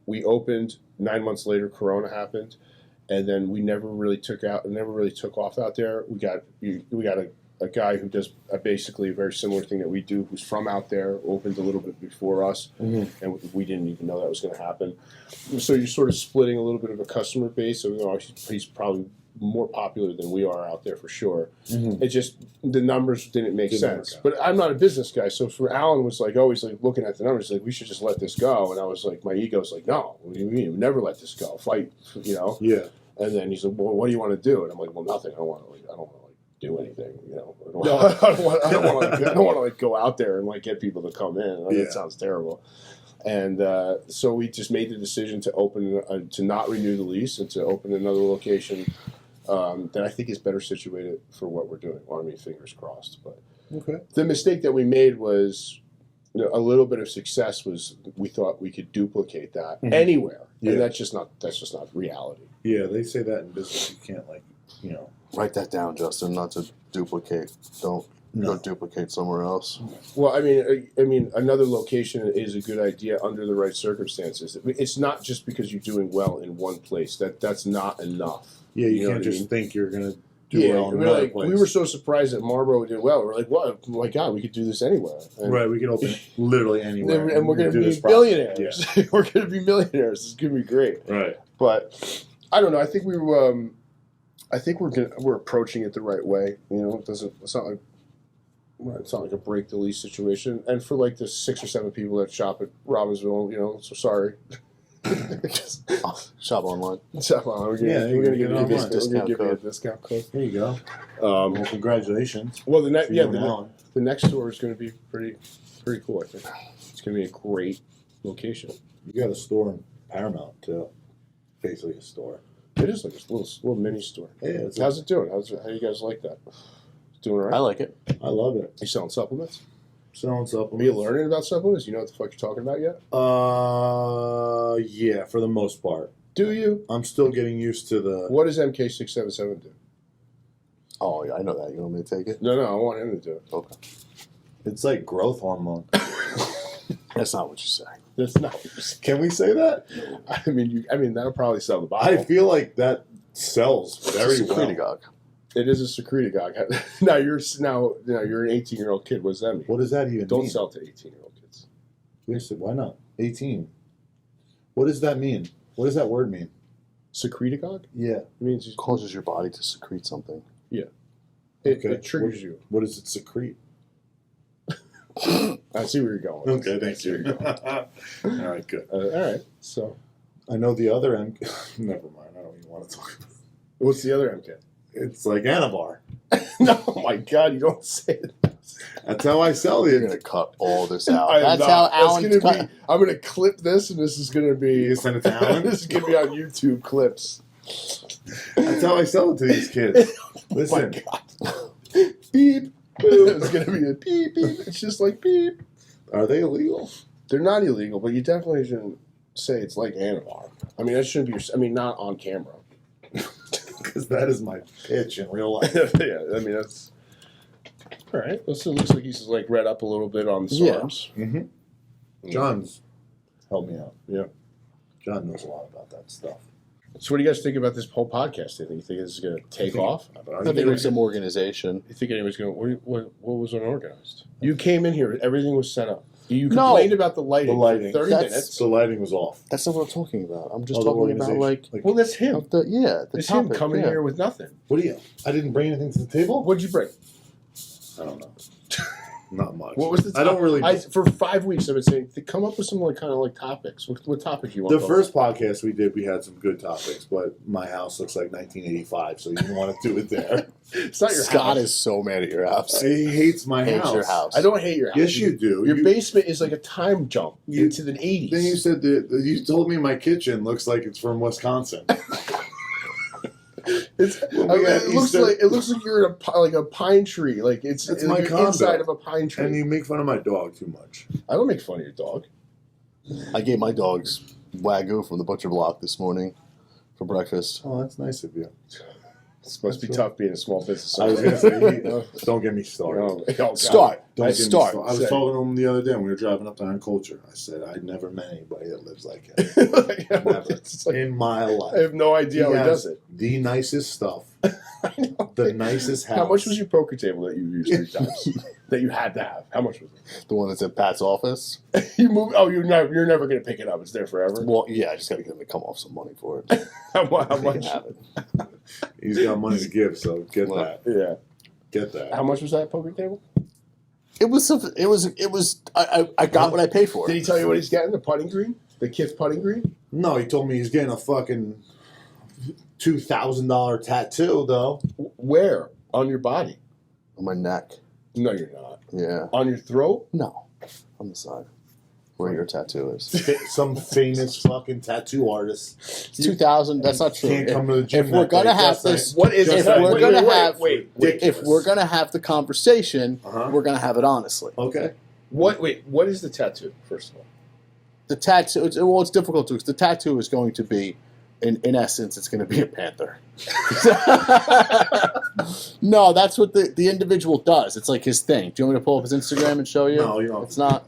Speaker 1: we opened 9 months later. Corona happened, and then we never really took off out there. We got a guy who does basically a very similar thing that we do, who's from out there, opened a little bit before us, and we didn't even know that was going to happen. So you're sort of splitting a little bit of a customer base. So he's probably more popular than we are out there for sure.
Speaker 3: Mm-hmm.
Speaker 1: It just the numbers didn't make sense.
Speaker 3: work out.
Speaker 1: But I'm not a business guy, so for Alan was like always like looking at the numbers, like we should just let this go. And I was like, my ego's like, no, what do you mean? We never let this go. Fight, you know.
Speaker 3: Yeah.
Speaker 1: And then he's like, well, what do you want to do? And I'm like, well, nothing. I don't want to do anything, you know. I don't want to like go out there and like get people to come in. Like,
Speaker 3: Yeah.
Speaker 1: That sounds terrible. And so we just made the decision to open to not renew the lease and to open another location that I think is better situated for what we're doing. Well, I mean, fingers crossed. But
Speaker 3: Okay.
Speaker 1: the mistake that we made was a little bit of success was we thought we could duplicate that anywhere,
Speaker 3: Yeah.
Speaker 1: and that's just not reality.
Speaker 3: Yeah, they say that in business you can't
Speaker 2: Write that down, Justin. Not to duplicate. Don't go duplicate somewhere else.
Speaker 1: Well, I mean, another location is a good idea under the right circumstances. It's not just because you're doing well in one place. That's not enough.
Speaker 3: Yeah, you
Speaker 1: know
Speaker 3: can't
Speaker 1: what I
Speaker 3: just
Speaker 1: mean?
Speaker 3: think you're gonna do well in another place.
Speaker 1: We were so surprised that Marlboro did well. We're like, "What? Oh my God, we could do this anywhere." And,
Speaker 3: Right, we can open literally anywhere,
Speaker 1: and we're going to
Speaker 3: do
Speaker 1: be
Speaker 3: this properly.
Speaker 1: billionaires. We're going to be millionaires. It's going to be great.
Speaker 3: Yeah. Right.
Speaker 1: But I don't know. I think we're approaching it the right way. You know, it's not like a break the lease situation. And for like the 6 or 7 people that shop at Robbinsville, you know, so sorry.
Speaker 2: Shop online.
Speaker 1: Shop on. We're
Speaker 3: Yeah,
Speaker 1: going to
Speaker 3: you
Speaker 1: give
Speaker 3: can
Speaker 1: you
Speaker 3: get it online.
Speaker 1: a discount code.
Speaker 3: There you go.
Speaker 1: Um,
Speaker 3: Well, congratulations.
Speaker 1: well,
Speaker 3: for you and Alan.
Speaker 1: the next store is going to be pretty cool. I think it's going to be a great location.
Speaker 3: You got a store in Paramount too. Basically a store.
Speaker 1: It is like a little mini store.
Speaker 3: Yeah, it's
Speaker 1: How's it doing? How do you guys like that? Doing all right?
Speaker 2: I like it.
Speaker 3: I love it.
Speaker 1: You selling supplements?
Speaker 3: Selling
Speaker 1: Are
Speaker 3: supplements.
Speaker 1: you learning about supplements? You know what the fuck you're talking about yet?
Speaker 3: Yeah, for the most part.
Speaker 1: Do you?
Speaker 3: I'm still getting used to the.
Speaker 1: What does MK677 do?
Speaker 2: Oh, yeah, I know that. You want me to take it?
Speaker 1: No, I want him to do it.
Speaker 2: Okay.
Speaker 3: It's like growth hormone.
Speaker 2: That's not what you say.
Speaker 1: That's not what you're saying.
Speaker 3: Can we say that?
Speaker 1: I mean, that'll probably sell the
Speaker 3: I
Speaker 1: bottle.
Speaker 3: feel like that sells very
Speaker 2: It's a
Speaker 3: well.
Speaker 2: secretagogue.
Speaker 1: It is a secretagogue. Now you're an 18-year-old kid. What does that mean?
Speaker 3: What does that even
Speaker 1: Don't
Speaker 3: mean?
Speaker 1: sell to 18-year-old kids.
Speaker 3: Yes, why not? 18. What does that mean? What does that word mean?
Speaker 1: Secretagogue?
Speaker 3: Yeah.
Speaker 1: It means
Speaker 2: It causes your body to secrete something.
Speaker 1: it triggers you.
Speaker 3: What does it secrete?
Speaker 1: I see where you're going.
Speaker 3: Okay,
Speaker 1: I
Speaker 3: thank
Speaker 1: see where
Speaker 3: you.
Speaker 1: you're going.
Speaker 3: All right, good.
Speaker 1: All right. So,
Speaker 3: I know the other M. Never mind. I don't even want to talk about it.
Speaker 1: what's the other MK?
Speaker 3: It's like Anavar.
Speaker 1: No, oh my God, you don't say it.
Speaker 3: That's how I sell
Speaker 2: You're
Speaker 3: it.
Speaker 2: going to cut all this out.
Speaker 1: I am
Speaker 2: That's
Speaker 1: not.
Speaker 2: how
Speaker 1: That's
Speaker 2: Alan's
Speaker 1: gonna
Speaker 2: cut.
Speaker 1: be. I'm going to clip this, and this is going to be.
Speaker 3: You send it to Alan?
Speaker 1: This is going to be on YouTube clips.
Speaker 3: That's how I sell it to these kids. Listen,
Speaker 1: Oh my God. Beep. It's going to be a beep, beep. It's just like beep.
Speaker 3: are they illegal?
Speaker 1: They're not illegal, but you definitely shouldn't say it's like Anavar. I mean, that shouldn't be. Not on camera.
Speaker 3: Because that is my pitch in real life.
Speaker 1: Yeah, I mean that's all right. So it looks like he's like read up a little bit on the
Speaker 2: Yeah.
Speaker 1: SARMs.
Speaker 3: Mm-hmm. John's helped me out.
Speaker 1: Yeah.
Speaker 3: John knows a lot about that stuff.
Speaker 1: So what do you guys think about this whole podcast thing? You think this is going to take off?
Speaker 2: I think with some organization.
Speaker 1: You think anybody's going to? What was unorganized? You came in here. Everything was set up. You
Speaker 2: No.
Speaker 1: complained about the lighting.
Speaker 3: The lighting.
Speaker 1: For 30
Speaker 2: That's-
Speaker 1: minutes.
Speaker 3: The lighting was off.
Speaker 2: That's not what I'm talking about. I'm just
Speaker 3: Oh, the
Speaker 2: talking about
Speaker 3: organization.
Speaker 1: Well, that's him.
Speaker 2: of the
Speaker 1: It's
Speaker 2: topic.
Speaker 1: him coming
Speaker 2: yeah.
Speaker 1: here with nothing.
Speaker 3: What do you? I didn't bring anything to the table.
Speaker 1: What'd you bring?
Speaker 3: I don't know. Not much.
Speaker 1: What was the?
Speaker 3: I don't really.
Speaker 1: For 5 weeks, I've been saying to come up with some kind of topics. What topic do you want?
Speaker 3: The first podcast we did, we had some good topics, but my house looks like 1985, so you didn't want to do it there.
Speaker 1: It's not your
Speaker 2: Scott
Speaker 1: house.
Speaker 2: is so mad at your house.
Speaker 3: He hates my
Speaker 2: Hates
Speaker 3: house.
Speaker 2: your house.
Speaker 1: I don't hate your house.
Speaker 3: Yes, you do.
Speaker 1: Your basement is like a time jump into the 80s.
Speaker 3: Then you said that you told me my kitchen looks like it's from Wisconsin.
Speaker 1: It looks like you're in a pine tree. Like it's
Speaker 3: my
Speaker 1: you're
Speaker 3: condo.
Speaker 1: inside of a pine tree.
Speaker 3: And you make fun of my dog too much.
Speaker 1: I don't make fun of your dog.
Speaker 2: I gave my dogs Wagyu from the butcher block this morning for breakfast.
Speaker 3: Oh, that's nice of you.
Speaker 1: It's supposed to be tough being a small business.
Speaker 3: I was going to say, don't get me started.
Speaker 1: Oh, God.
Speaker 2: Start.
Speaker 3: Don't get me
Speaker 2: Start.
Speaker 3: started. I was
Speaker 1: Say.
Speaker 3: talking to him the other day when we were driving up to Iron Culture. I said, I never met anybody that lives like him. Never.
Speaker 1: It's like,
Speaker 3: In my life.
Speaker 1: I have no idea how he
Speaker 3: has
Speaker 1: does it.
Speaker 3: The nicest stuff.
Speaker 1: I know.
Speaker 3: The nicest house.
Speaker 1: How much was your poker table that you used 3 times? That you had to have? How much was
Speaker 2: The one that's at Pat's office.
Speaker 1: it? You moved. Oh, you're never going to pick it up. It's there forever.
Speaker 2: Well, yeah, I just got to get him to come off some money for it.
Speaker 1: How
Speaker 2: They can
Speaker 1: much?
Speaker 2: have it.
Speaker 3: He's got money to give, so get
Speaker 2: Well,
Speaker 3: that.
Speaker 1: Yeah.
Speaker 3: Get that.
Speaker 1: How much was that poker table?
Speaker 2: It was. I got what I paid for.
Speaker 1: Did he tell you what he's getting? The putting green? The kid's putting green?
Speaker 3: No, he told me he's getting a fucking $2,000 tattoo, though.
Speaker 1: Where? On your body?
Speaker 2: On my neck.
Speaker 1: No, you're not.
Speaker 2: Yeah.
Speaker 1: On your throat?
Speaker 2: No. On the side. Where your tattoo is.
Speaker 3: Some famous fucking tattoo artist.
Speaker 2: It's 2,000. That's not true.
Speaker 3: Can't come to the gym.
Speaker 2: If we're
Speaker 3: that
Speaker 2: gonna
Speaker 3: day,
Speaker 2: have
Speaker 3: just
Speaker 2: this-
Speaker 3: like-
Speaker 1: What is
Speaker 3: just
Speaker 2: if
Speaker 3: like-
Speaker 2: we're gonna have-
Speaker 1: wait.
Speaker 2: If we're gonna have the conversation,
Speaker 3: Uh-huh.
Speaker 2: we're gonna have it honestly.
Speaker 3: Okay.
Speaker 1: What is the tattoo, first of all?
Speaker 2: The tattoo. It's difficult to. The tattoo is going to be, in essence, it's going to be a panther. No, that's what the individual does. It's like his thing. Do you want me to pull up his Instagram and show you?
Speaker 3: No, you don't.
Speaker 2: It's not.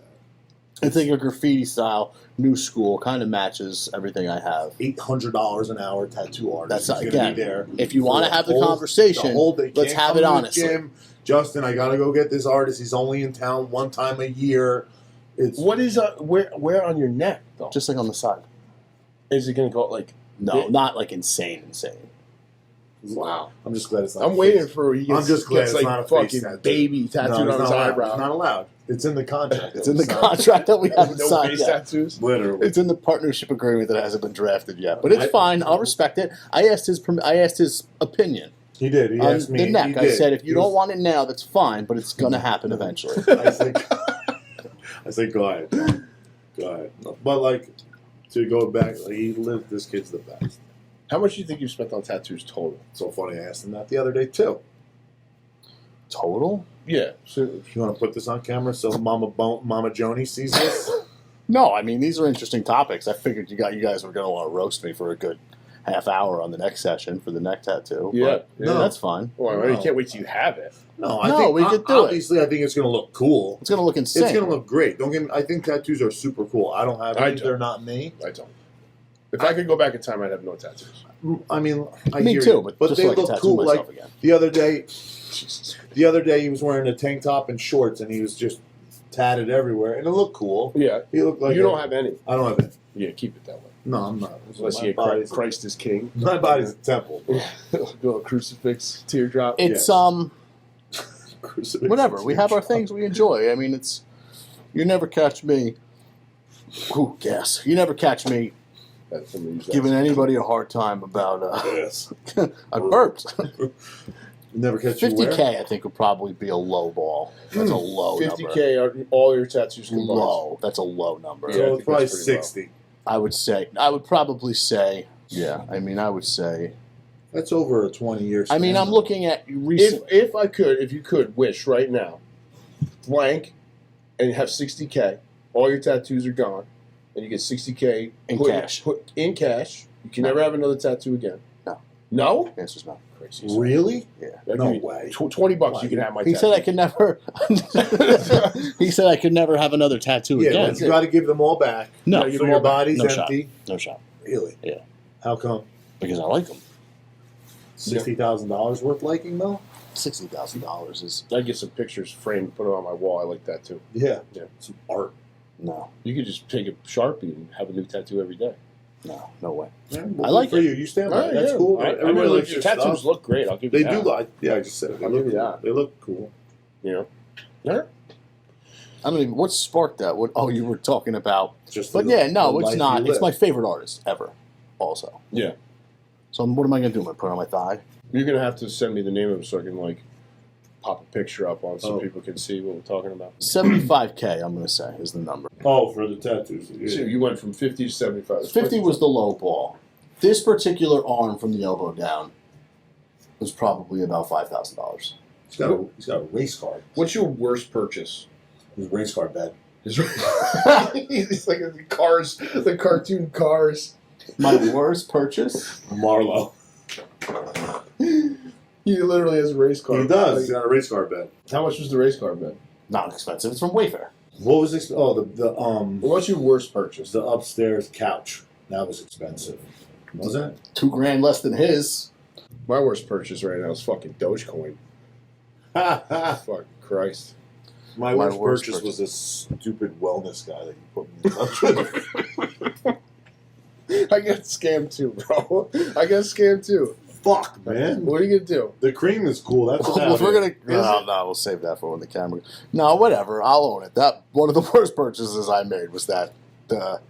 Speaker 2: It's like a graffiti style, new school, kind of matches everything I have.
Speaker 3: $800 an hour tattoo artist.
Speaker 2: That's
Speaker 3: is
Speaker 2: again.
Speaker 3: gonna be there.
Speaker 2: If you want to
Speaker 3: for
Speaker 2: have the
Speaker 3: whole-
Speaker 2: conversation,
Speaker 3: whole day.
Speaker 2: let's
Speaker 3: Can't
Speaker 2: have
Speaker 3: come
Speaker 2: it
Speaker 3: to the
Speaker 2: honestly.
Speaker 3: gym. Justin, I gotta go get this artist. He's only in town one time a year. It's
Speaker 1: What is where on your neck though?
Speaker 2: Just like on the side.
Speaker 1: Is it going to go like?
Speaker 2: No, not like insane.
Speaker 1: Wow.
Speaker 3: I'm just glad it's not.
Speaker 1: I'm
Speaker 3: a
Speaker 1: waiting
Speaker 3: face.
Speaker 1: for he gets,
Speaker 3: I'm just glad
Speaker 1: gets
Speaker 3: it's
Speaker 1: like
Speaker 3: not a face
Speaker 1: fucking
Speaker 3: tattoo.
Speaker 1: baby tattooed
Speaker 3: No,
Speaker 1: on
Speaker 3: it's
Speaker 1: his
Speaker 3: not allowed.
Speaker 1: eyebrow.
Speaker 3: It's not allowed. It's in the contract.
Speaker 2: It's in the
Speaker 3: It's not-
Speaker 2: contract that we haven't
Speaker 1: No
Speaker 2: signed
Speaker 1: face
Speaker 2: yet.
Speaker 1: tattoos.
Speaker 3: Literally.
Speaker 2: It's in the partnership agreement that hasn't been drafted yet, but it's fine. I'll respect it. I asked his opinion
Speaker 3: He did. He
Speaker 2: on
Speaker 3: asked me.
Speaker 2: the neck.
Speaker 3: He
Speaker 2: I
Speaker 3: did.
Speaker 2: said, if you
Speaker 3: He
Speaker 2: don't
Speaker 3: was-
Speaker 2: want it now, that's fine, but it's gonna happen eventually.
Speaker 3: I said, go ahead. Go ahead. But like, to go back, like, he lived. This kid's the best.
Speaker 1: How much do you think you spent on tattoos total?
Speaker 3: So funny. I asked him that the other day too.
Speaker 2: Total?
Speaker 1: Yeah. So
Speaker 3: You want to put this on camera so Mama Joni sees this?
Speaker 2: No, I mean these are interesting topics. I figured you guys were gonna want to roast me for a good half hour on the next session for the neck tattoo.
Speaker 1: Yeah.
Speaker 2: but
Speaker 3: No.
Speaker 2: that's fine.
Speaker 1: well, you can't wait till you have it.
Speaker 3: No,
Speaker 2: No, we could do it.
Speaker 3: Obviously, I think it's going to look cool.
Speaker 2: It's gonna look insane.
Speaker 3: It's going to look great. Don't get me. I think tattoos are super cool. I don't have
Speaker 1: I
Speaker 3: any.
Speaker 1: don't.
Speaker 3: They're not me.
Speaker 1: I don't. If I could go back in time, I'd have no tattoos.
Speaker 3: I mean, I
Speaker 2: Me
Speaker 3: hear
Speaker 2: too,
Speaker 3: you,
Speaker 2: but just
Speaker 3: they
Speaker 2: so I can
Speaker 3: look
Speaker 2: tattoo
Speaker 3: cool.
Speaker 2: myself
Speaker 3: Like
Speaker 2: again.
Speaker 3: the other day, he was wearing a tank top and shorts, and he was just tatted everywhere, and it looked cool.
Speaker 1: Yeah.
Speaker 3: He looked like
Speaker 1: you don't have any.
Speaker 3: I don't have it.
Speaker 1: Yeah, keep it that way.
Speaker 3: No, I'm not.
Speaker 1: Unless
Speaker 3: my
Speaker 1: you
Speaker 3: body's,
Speaker 1: get Christ is King.
Speaker 3: my body's a temple.
Speaker 1: Go crucifix, teardrop.
Speaker 2: It's
Speaker 3: Yes. Crucifix.
Speaker 2: whatever. We have our things we enjoy. I mean, it's you never catch me. Ooh, gas! You never catch me
Speaker 1: That's somebody who's-
Speaker 2: giving anybody a hard time about.
Speaker 3: Yes.
Speaker 2: I burped.
Speaker 3: Never catch you where?
Speaker 2: 50K, I think, would probably be a low ball. That's a low number.
Speaker 1: 50K are all your tattoos combined.
Speaker 2: Low. That's a low number.
Speaker 1: Yeah, I
Speaker 3: So
Speaker 1: think
Speaker 3: it's probably
Speaker 1: that's pretty low.
Speaker 3: 60.
Speaker 2: I would probably say, yeah. I mean, I would say.
Speaker 3: That's over a 20-year.
Speaker 2: I mean, I'm looking at recent.
Speaker 1: If you could wish right now, blank, and have 60K, all your tattoos are gone, and you get 60K
Speaker 2: In
Speaker 1: put
Speaker 2: cash.
Speaker 1: In cash. You can
Speaker 2: No.
Speaker 1: never have another tattoo again.
Speaker 2: No.
Speaker 1: No?
Speaker 2: The answer's no.
Speaker 1: Crazy.
Speaker 3: Really?
Speaker 2: Yeah.
Speaker 1: I'll
Speaker 3: No
Speaker 1: give you
Speaker 3: way.
Speaker 1: $20 you can have my
Speaker 2: He
Speaker 1: tattoo.
Speaker 2: said I could never. He said I could never have another tattoo
Speaker 3: Yeah,
Speaker 2: again.
Speaker 3: but you got to give them all back.
Speaker 2: No,
Speaker 1: you
Speaker 3: So
Speaker 1: them
Speaker 3: your
Speaker 1: all back.
Speaker 3: body's
Speaker 2: No shot.
Speaker 3: empty.
Speaker 2: no shot.
Speaker 3: Really?
Speaker 2: Yeah.
Speaker 3: How come?
Speaker 2: Because I like them.
Speaker 3: $60,000 worth liking though?
Speaker 2: $60,000 is.
Speaker 1: I'd get some pictures framed, put it on my wall. I like that too.
Speaker 3: Yeah.
Speaker 1: Yeah.
Speaker 3: Some art.
Speaker 2: No,
Speaker 1: You could just take a Sharpie and have a new tattoo every day.
Speaker 2: no way.
Speaker 3: Yeah,
Speaker 2: I like
Speaker 3: for
Speaker 2: it.
Speaker 3: you. You stand by it.
Speaker 1: Alright,
Speaker 3: That's
Speaker 1: yeah.
Speaker 3: cool.
Speaker 1: Alright,
Speaker 3: Everybody likes
Speaker 1: your
Speaker 3: your
Speaker 1: tattoos
Speaker 3: stuff.
Speaker 1: look great. I'll give you
Speaker 3: They
Speaker 1: that.
Speaker 3: do look. Yeah, I just said it. They
Speaker 1: I'll
Speaker 3: look
Speaker 1: give you
Speaker 3: cool.
Speaker 1: that.
Speaker 3: They look cool.
Speaker 1: You know. Yeah.
Speaker 2: I mean, what sparked that? What? Oh, you were talking about.
Speaker 3: Just
Speaker 2: But
Speaker 3: the-
Speaker 2: yeah,
Speaker 3: the
Speaker 2: no,
Speaker 3: life
Speaker 2: it's
Speaker 3: you
Speaker 2: not. It's
Speaker 3: live.
Speaker 2: my favorite artist ever. Also.
Speaker 1: Yeah.
Speaker 2: So what am I gonna do? Am I put it on my thigh?
Speaker 1: You're gonna have to send me the name of it so I can like pop a picture up on so
Speaker 3: Oh.
Speaker 1: people can see what we're talking about.
Speaker 2: 75K. I'm gonna say is the number.
Speaker 3: Oh, for the tattoos. Yeah.
Speaker 1: So you went from 50 to 75.
Speaker 2: 50 was the low ball. This particular arm from the elbow down was probably about $5,000.
Speaker 3: He's got a race car.
Speaker 1: What's your worst purchase?
Speaker 3: His race car bed.
Speaker 1: It's like the cars, the cartoon cars.
Speaker 2: My worst purchase?
Speaker 3: Marlo.
Speaker 1: He literally has a race car.
Speaker 3: He does. He's
Speaker 1: Like,
Speaker 3: got a race car bed.
Speaker 1: how much was the race car bed?
Speaker 2: Not expensive. It's from Wayfair.
Speaker 3: What was this? Oh,
Speaker 1: What's your worst purchase?
Speaker 3: the upstairs couch. That was expensive. Wasn't it?
Speaker 2: $2,000 less than his.
Speaker 1: My worst purchase right now is fucking Dogecoin. Fuck Christ.
Speaker 3: My
Speaker 2: My
Speaker 3: worst
Speaker 2: worst
Speaker 3: purchase was
Speaker 2: purchase.
Speaker 3: this stupid wellness guy that you put me in touch with.
Speaker 1: I got scammed too, bro. I got scammed too.
Speaker 3: Fuck, man.
Speaker 1: What are you gonna do?
Speaker 3: The cream is cool. That's
Speaker 2: Well, if we're gonna, no, we'll save that for when the camera. No, whatever. I'll own it. That one of the worst purchases I made was that that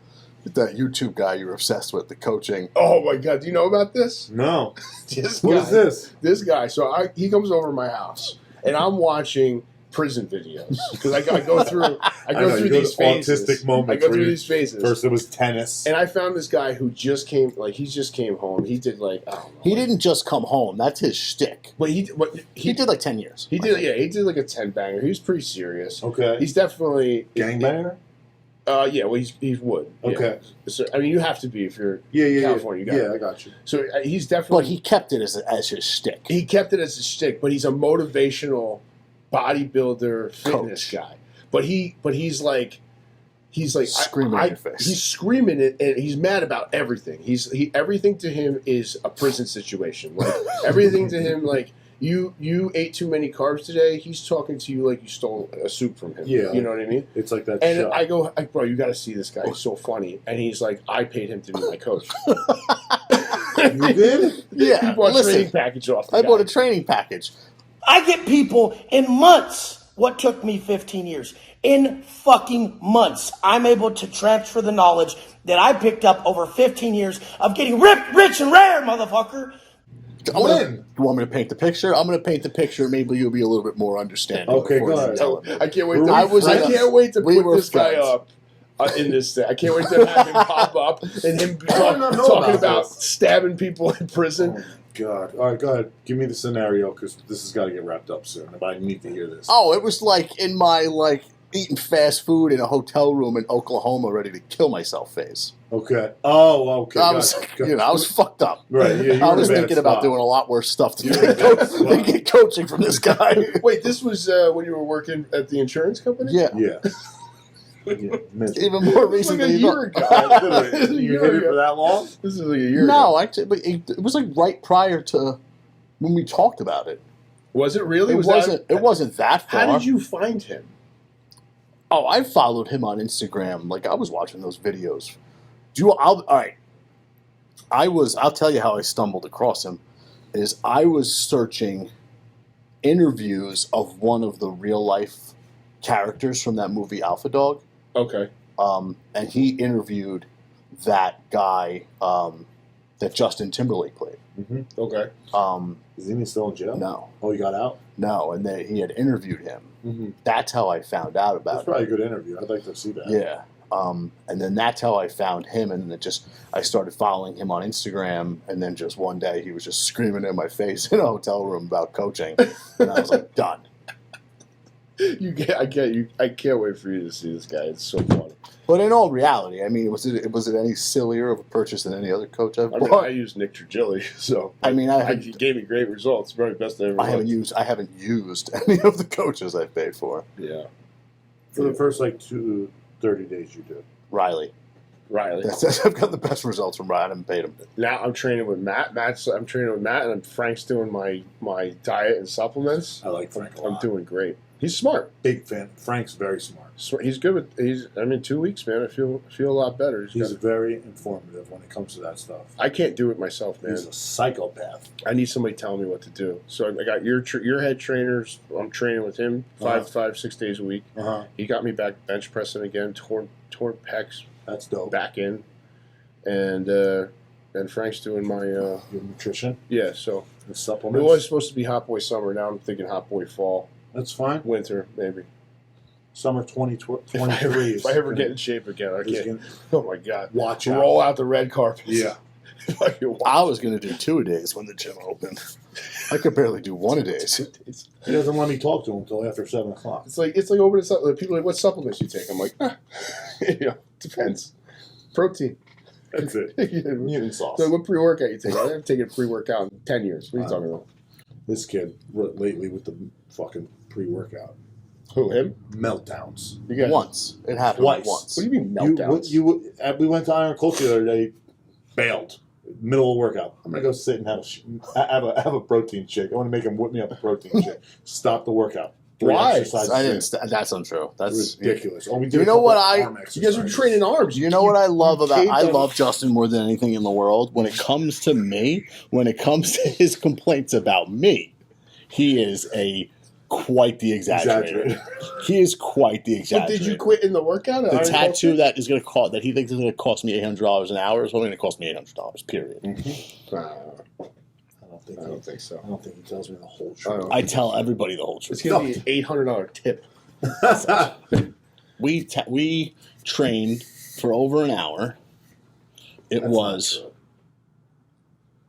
Speaker 2: YouTube guy you were obsessed with, the coaching.
Speaker 1: Oh my god, do you know about this?
Speaker 3: No.
Speaker 1: This
Speaker 3: What
Speaker 1: guy,
Speaker 3: is this?
Speaker 1: This guy. So he comes over to my house, and I'm watching prison videos because I go through
Speaker 3: know,
Speaker 1: through
Speaker 3: you go
Speaker 1: these
Speaker 3: to
Speaker 1: phases.
Speaker 3: autistic moments
Speaker 1: I go
Speaker 3: where
Speaker 1: through
Speaker 3: you-
Speaker 1: these phases.
Speaker 3: First it was tennis.
Speaker 1: And I found this guy who just came, he just came home. He did like, I don't know.
Speaker 2: He didn't just come home. That's his shtick.
Speaker 1: But
Speaker 2: He did like 10 years.
Speaker 1: He did, yeah. He did like a 10 banger. He was pretty serious.
Speaker 3: Okay.
Speaker 1: He's definitely
Speaker 3: Gangbanger?
Speaker 1: Yeah. Well, he's wood. Yeah.
Speaker 3: Okay.
Speaker 1: So I mean, you have to be if you're
Speaker 3: Yeah.
Speaker 1: California. You got
Speaker 3: Yeah, I got you.
Speaker 1: So he's definitely.
Speaker 2: But he kept it as his shtick.
Speaker 1: He kept it as a shtick, but he's a motivational bodybuilder fitness
Speaker 2: Coach.
Speaker 1: guy. But he's like
Speaker 2: Screaming in your face.
Speaker 1: He's screaming it, and he's mad about everything. Everything to him is a prison situation. Like everything to him, like you ate too many carbs today. He's talking to you like you stole a soup from him.
Speaker 3: Yeah.
Speaker 1: You know what I mean?
Speaker 3: It's like that
Speaker 1: And
Speaker 3: show.
Speaker 1: I go, bro, you got to see this guy. He's so funny. And he's like, I paid him to be my coach.
Speaker 3: You did?
Speaker 2: Yeah,
Speaker 1: He bought a
Speaker 2: listen,
Speaker 1: training package off the
Speaker 2: I
Speaker 1: guy.
Speaker 2: bought a training package.
Speaker 4: I get people in months what took me 15 years. In fucking months, I'm able to transfer the knowledge that I picked up over 15 years of getting ripped, rich, and rare, motherfucker.
Speaker 3: When?
Speaker 2: You want me to paint the picture? I'm going to paint the picture. Maybe you'll be a little bit more understanding.
Speaker 3: Okay,
Speaker 2: before
Speaker 3: go
Speaker 2: you
Speaker 3: ahead.
Speaker 2: tell it.
Speaker 1: I can't wait.
Speaker 3: We
Speaker 1: can't wait to
Speaker 2: We
Speaker 1: put
Speaker 2: were
Speaker 1: this guy
Speaker 2: friends.
Speaker 1: up in this thing. I can't wait to have him pop up and him
Speaker 3: don't know
Speaker 1: talking
Speaker 3: about
Speaker 1: about
Speaker 3: this.
Speaker 1: stabbing people in prison.
Speaker 3: God. All right, go ahead. Give me the scenario because this has got to get wrapped up soon. I need to hear this.
Speaker 2: Oh, it was like in my eating fast food in a hotel room in Oklahoma, ready to kill myself phase.
Speaker 3: Okay. Oh, okay.
Speaker 2: I was, I was fucked up.
Speaker 3: Right. Yeah, you
Speaker 2: I
Speaker 3: were
Speaker 2: was
Speaker 3: in a bad
Speaker 2: thinking about
Speaker 3: spot.
Speaker 2: doing a lot worse stuff
Speaker 3: You were in a bad spot.
Speaker 2: than get coaching from this guy.
Speaker 1: Wait, this was when you were working at the insurance company?
Speaker 2: Yeah.
Speaker 3: Yeah. Yeah, miserable.
Speaker 2: Even more
Speaker 1: It's like
Speaker 2: recently.
Speaker 1: a year ago.
Speaker 3: Literally, you hit it for that long?
Speaker 1: This is like a year ago.
Speaker 2: No, actually, but it was like right prior to when we talked about it.
Speaker 1: Was it really?
Speaker 2: It
Speaker 1: Was
Speaker 2: wasn't.
Speaker 1: That,
Speaker 2: It wasn't that far.
Speaker 1: how did you find him?
Speaker 2: Oh, I followed him on Instagram. Like I was watching those videos. All right. I'll tell you how I stumbled across him. Is I was searching interviews of one of the real life characters from that movie Alpha Dog.
Speaker 1: Okay.
Speaker 2: And he interviewed that guy that Justin Timberlake played.
Speaker 3: Mm-hmm.
Speaker 1: Okay.
Speaker 3: Is he still in jail?
Speaker 2: No,
Speaker 3: Oh, he got out?
Speaker 2: and he had interviewed him.
Speaker 1: Mm-hmm.
Speaker 2: That's how I found out
Speaker 3: That's
Speaker 2: about
Speaker 3: probably
Speaker 2: it.
Speaker 3: a good interview. I'd like to see that.
Speaker 2: Yeah. And then that's how I found him, and then I started following him on Instagram, and then just one day he was just screaming in my face in a hotel room about coaching, and I was like, done.
Speaker 1: I can't wait for you to see this guy. It's so funny.
Speaker 2: But in all reality, I mean, was it any sillier of a purchase than any other coach I've
Speaker 1: I mean,
Speaker 2: bought?
Speaker 1: I used Nick Trigilli, so
Speaker 2: he
Speaker 1: he gave me great results. Probably best I ever.
Speaker 2: I haven't used any of the coaches I've paid for.
Speaker 1: Yeah.
Speaker 3: For the first 30 days you did.
Speaker 2: Riley.
Speaker 1: Riley.
Speaker 2: I've got the best results from Riley. I haven't paid him.
Speaker 1: Now I'm training with Matt. I'm training with Matt, and Frank's doing my diet and supplements.
Speaker 3: I like Frank a lot.
Speaker 1: I'm doing great. He's smart.
Speaker 3: Big fan. Frank's very smart.
Speaker 1: He's good with. I mean, 2 weeks, man. I feel a lot better.
Speaker 3: He's very informative when it comes to that stuff.
Speaker 1: I can't do it myself, man.
Speaker 3: He's a psychopath.
Speaker 1: I need somebody telling me what to do. So I got your head trainers. I'm training with him 6 days a week. He got me back bench pressing again. Torn pecs.
Speaker 3: That's dope.
Speaker 1: Back in, and Frank's doing my
Speaker 3: your nutrition.
Speaker 1: Yeah, so
Speaker 3: the
Speaker 1: it
Speaker 3: supplements.
Speaker 1: was supposed to be Hot Boy Summer. Now I'm thinking Hot Boy Fall.
Speaker 3: That's fine.
Speaker 1: Winter, maybe.
Speaker 3: Summer 2023.
Speaker 1: If I ever get in shape again, I can't. Oh my God!
Speaker 3: Watch out.
Speaker 1: Roll out the red carpet.
Speaker 3: Yeah.
Speaker 2: I was going to do 2-a-days when the gym opened. I could barely do 1-a-days.
Speaker 3: He doesn't let me talk to him until after 7 o'clock.
Speaker 1: It's like over to people are like, what supplements you take? I'm like, depends. Protein.
Speaker 3: That's it. Mutant sauce.
Speaker 1: So what pre-workout you take? I haven't taken a pre-workout in 10 years. What are you talking about?
Speaker 3: This kid lately with the fucking pre-workout.
Speaker 1: Who, him?
Speaker 3: Meltdowns.
Speaker 1: You got
Speaker 2: Once. It happened
Speaker 3: Twice.
Speaker 2: once.
Speaker 1: What do you mean meltdowns?
Speaker 3: We went to Iron Culture the other day, bailed. Middle of workout. I'm going to go sit and have a protein shake. I want to make him whip me up a protein shake. Stop the workout.
Speaker 1: Why?
Speaker 2: That's untrue. That's
Speaker 3: ridiculous. Oh, we did
Speaker 2: you know what
Speaker 1: you guys were training arms.
Speaker 2: You know what I love about I love Justin more than anything in the world. When it comes to me, when it comes to his complaints about me, he is quite the exaggerator. He is quite the exaggerator.
Speaker 1: But did you quit in the workout?
Speaker 2: The tattoo that is going to cost that he thinks is going to cost me $800 an hour is only going to cost me $800. Period.
Speaker 1: Mm-hmm. I don't think so.
Speaker 3: I don't think he tells me the whole truth.
Speaker 2: I tell everybody the whole truth.
Speaker 1: It's going to be an $800 tip.
Speaker 2: We trained for over an hour. It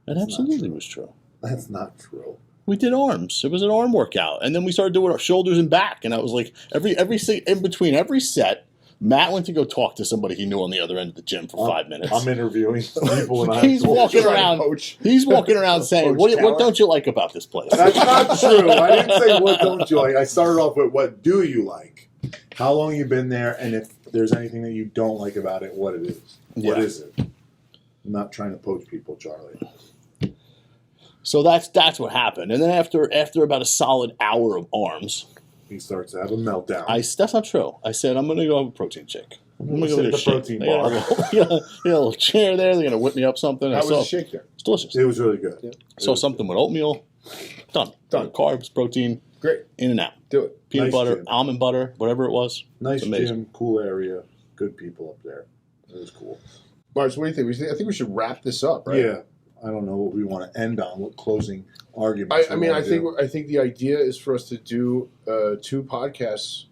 Speaker 2: absolutely was true.
Speaker 3: That's not true.
Speaker 2: We did arms. It was an arm workout, and then we started doing our shoulders and back. And I was like, in between every set, Matt went to go talk to somebody he knew on the other end of the gym for 5 minutes.
Speaker 3: I'm interviewing people, and
Speaker 2: he's walking around saying, "What don't you like about this place?"
Speaker 3: That's not true. I didn't say what don't you like. I started off with what do you like, how long you've been there, and if there's anything that you don't like about it, what it is.
Speaker 2: Yeah.
Speaker 3: What is it? I'm not trying to poach people, Charlie.
Speaker 2: So that's what happened. And then after about a solid hour of arms,
Speaker 3: he starts to have a meltdown.
Speaker 2: That's not true. I said, I'm going to go have a protein shake. I'm going to go
Speaker 3: sit
Speaker 2: get
Speaker 3: at the protein bar.
Speaker 2: a little chair there. They're going to whip me up something.
Speaker 1: How was the shake there?
Speaker 2: It's delicious.
Speaker 3: It was really good.
Speaker 1: Yeah.
Speaker 2: Saw something with oatmeal. Done. Carbs, protein.
Speaker 1: Great.
Speaker 2: In and out.
Speaker 1: Do it.
Speaker 2: Peanut
Speaker 3: Nice
Speaker 2: butter,
Speaker 3: gym.
Speaker 2: almond butter, whatever it was.
Speaker 3: Nice
Speaker 2: amazing.
Speaker 3: gym, cool area, good people up there. It was cool.
Speaker 1: Mars, what do you think? I think we should wrap this up, right?
Speaker 3: Yeah. I don't know what we want to end on. What closing arguments?
Speaker 1: I think the idea is for us to do 2 podcasts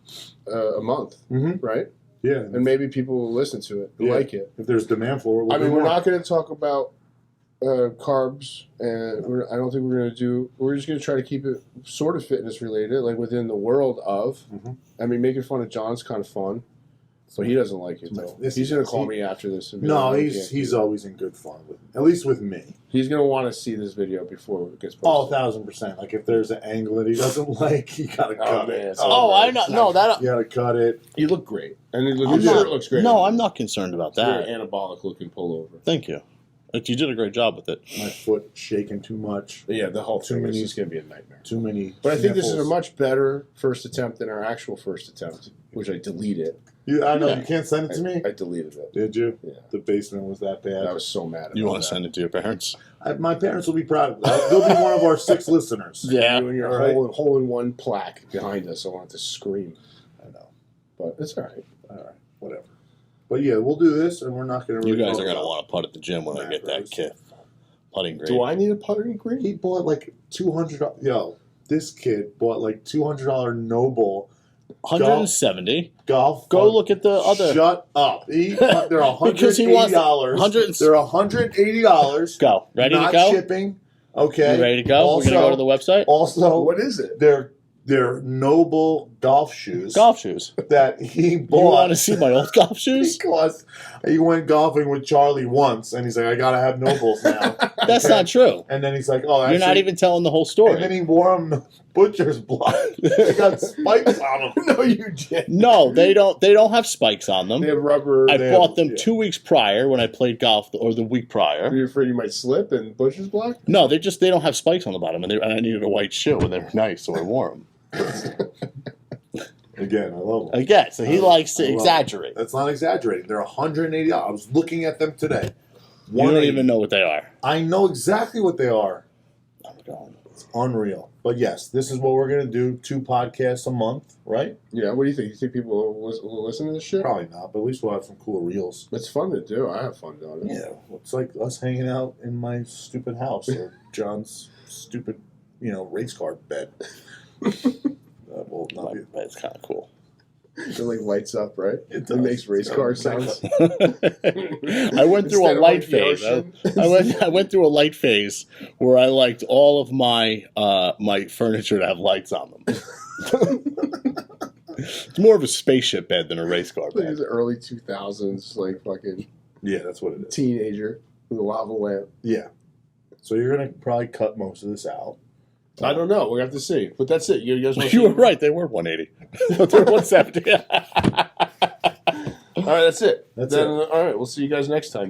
Speaker 1: a month, right?
Speaker 3: Yeah,
Speaker 1: and maybe people will listen to it, like it.
Speaker 3: If there's demand for it,
Speaker 1: we're not going to talk about carbs, and I don't think we're going to do. We're just going to try to keep it sort of fitness related, like within the world of. I mean, making fun of John's kind of fun. But he doesn't like it, though. He's going to call me after this. And
Speaker 3: he's always in good fun, at least with me.
Speaker 1: He's going to want to see this video before it gets
Speaker 3: Oh,
Speaker 1: posted.
Speaker 3: 1,000%. Like, if there's an angle that he doesn't like, you got to cut it.
Speaker 2: I know. No, that...
Speaker 3: You got to cut it.
Speaker 1: You look great. And your shirt looks great.
Speaker 2: No, I'm not concerned about that.
Speaker 1: Very anabolic-looking pullover.
Speaker 2: Thank you. You did a great job with it.
Speaker 3: My foot shaking too much.
Speaker 1: Yeah, the whole thing is just going to be a nightmare.
Speaker 3: Too many
Speaker 1: But I think this is a much better first attempt than our actual first attempt, which I deleted.
Speaker 3: I know. You can't send it to me?
Speaker 1: I deleted it.
Speaker 3: Did you?
Speaker 1: Yeah.
Speaker 3: The basement was that bad?
Speaker 1: I was so mad about
Speaker 2: You want to send it to your parents?
Speaker 3: My parents will be proud of that. They'll be one of our 6 listeners.
Speaker 2: Yeah.
Speaker 1: You and your hole-in-one plaque behind us. I wanted to scream.
Speaker 3: I know.
Speaker 1: But it's all right.
Speaker 3: All right. Whatever. But yeah, we'll do this, and we're not going to
Speaker 2: You guys are going to want to putt at the gym when I get that kit. Putting green.
Speaker 1: Do I need a putting green?
Speaker 3: He bought like $200. Yo, this kid bought like $200 Noble
Speaker 2: 170
Speaker 3: golf.
Speaker 2: Go look at the other.
Speaker 3: Shut up. They're $180.
Speaker 2: Because he wants
Speaker 3: They're $180.
Speaker 2: Go. Ready
Speaker 3: not
Speaker 2: to go?
Speaker 3: Shipping. Okay.
Speaker 2: You ready to go?
Speaker 3: Also,
Speaker 2: we're going to go to the website.
Speaker 3: Also,
Speaker 1: What is it?
Speaker 3: They're Noble golf shoes.
Speaker 2: Golf shoes.
Speaker 3: That he bought.
Speaker 2: You want to see my old golf shoes?
Speaker 3: Because he went golfing with Charlie once, and he's like, I gotta have Nobles now.
Speaker 2: That's not true.
Speaker 3: And then he's like, oh, actually,
Speaker 2: You're not even telling the whole story.
Speaker 3: And then he wore them butcher's block. They got spikes on them.
Speaker 1: No, you didn't.
Speaker 2: No, they don't. They don't have spikes on them.
Speaker 1: They have rubber.
Speaker 2: I bought them 2 weeks prior when I played golf, or the week prior.
Speaker 1: Were you afraid you might slip and Bush's block?
Speaker 2: No, they don't have spikes on the bottom, and I needed a white shoe, and they were nice, so I wore them.
Speaker 3: Again, I love them.
Speaker 2: Again, so he likes to
Speaker 3: I love
Speaker 2: exaggerate.
Speaker 3: That's not exaggerating. They're $180. I was looking at them today.
Speaker 2: You don't even know what they are.
Speaker 3: I know exactly what they are.
Speaker 2: Oh, God.
Speaker 3: It's unreal. But yes, this is what we're going to do. 2 podcasts a month, right?
Speaker 1: Yeah, what do you think? You think people will listen to this shit?
Speaker 3: Probably not, but at least we'll have some cool reels.
Speaker 1: It's fun to do. I have fun doing it.
Speaker 3: Yeah, it's like us hanging out in my stupid house or John's stupid, race car bed. Well, not be-
Speaker 2: That's kind of cool.
Speaker 1: It like lights up, right?
Speaker 3: It
Speaker 1: It makes race car sounds.
Speaker 2: I went through a
Speaker 1: Instead of,
Speaker 2: light
Speaker 1: like, the
Speaker 2: phase.
Speaker 1: ocean.
Speaker 2: I went through a light phase where I liked all of my my furniture to have lights on them. It's more of a spaceship bed than a race car
Speaker 1: Like
Speaker 2: bed.
Speaker 1: it's the early 2000s, like fucking
Speaker 3: Yeah, that's what it is.
Speaker 1: teenager with a lava lamp.
Speaker 3: Yeah. So you're going to probably cut most of this out.
Speaker 1: I don't know. We have to see. But that's it. You guys want
Speaker 2: You were right. They were 180. But they're 170.
Speaker 1: All right, that's it.
Speaker 3: That's
Speaker 1: Then,
Speaker 3: it.
Speaker 1: All right, we'll see you guys next time.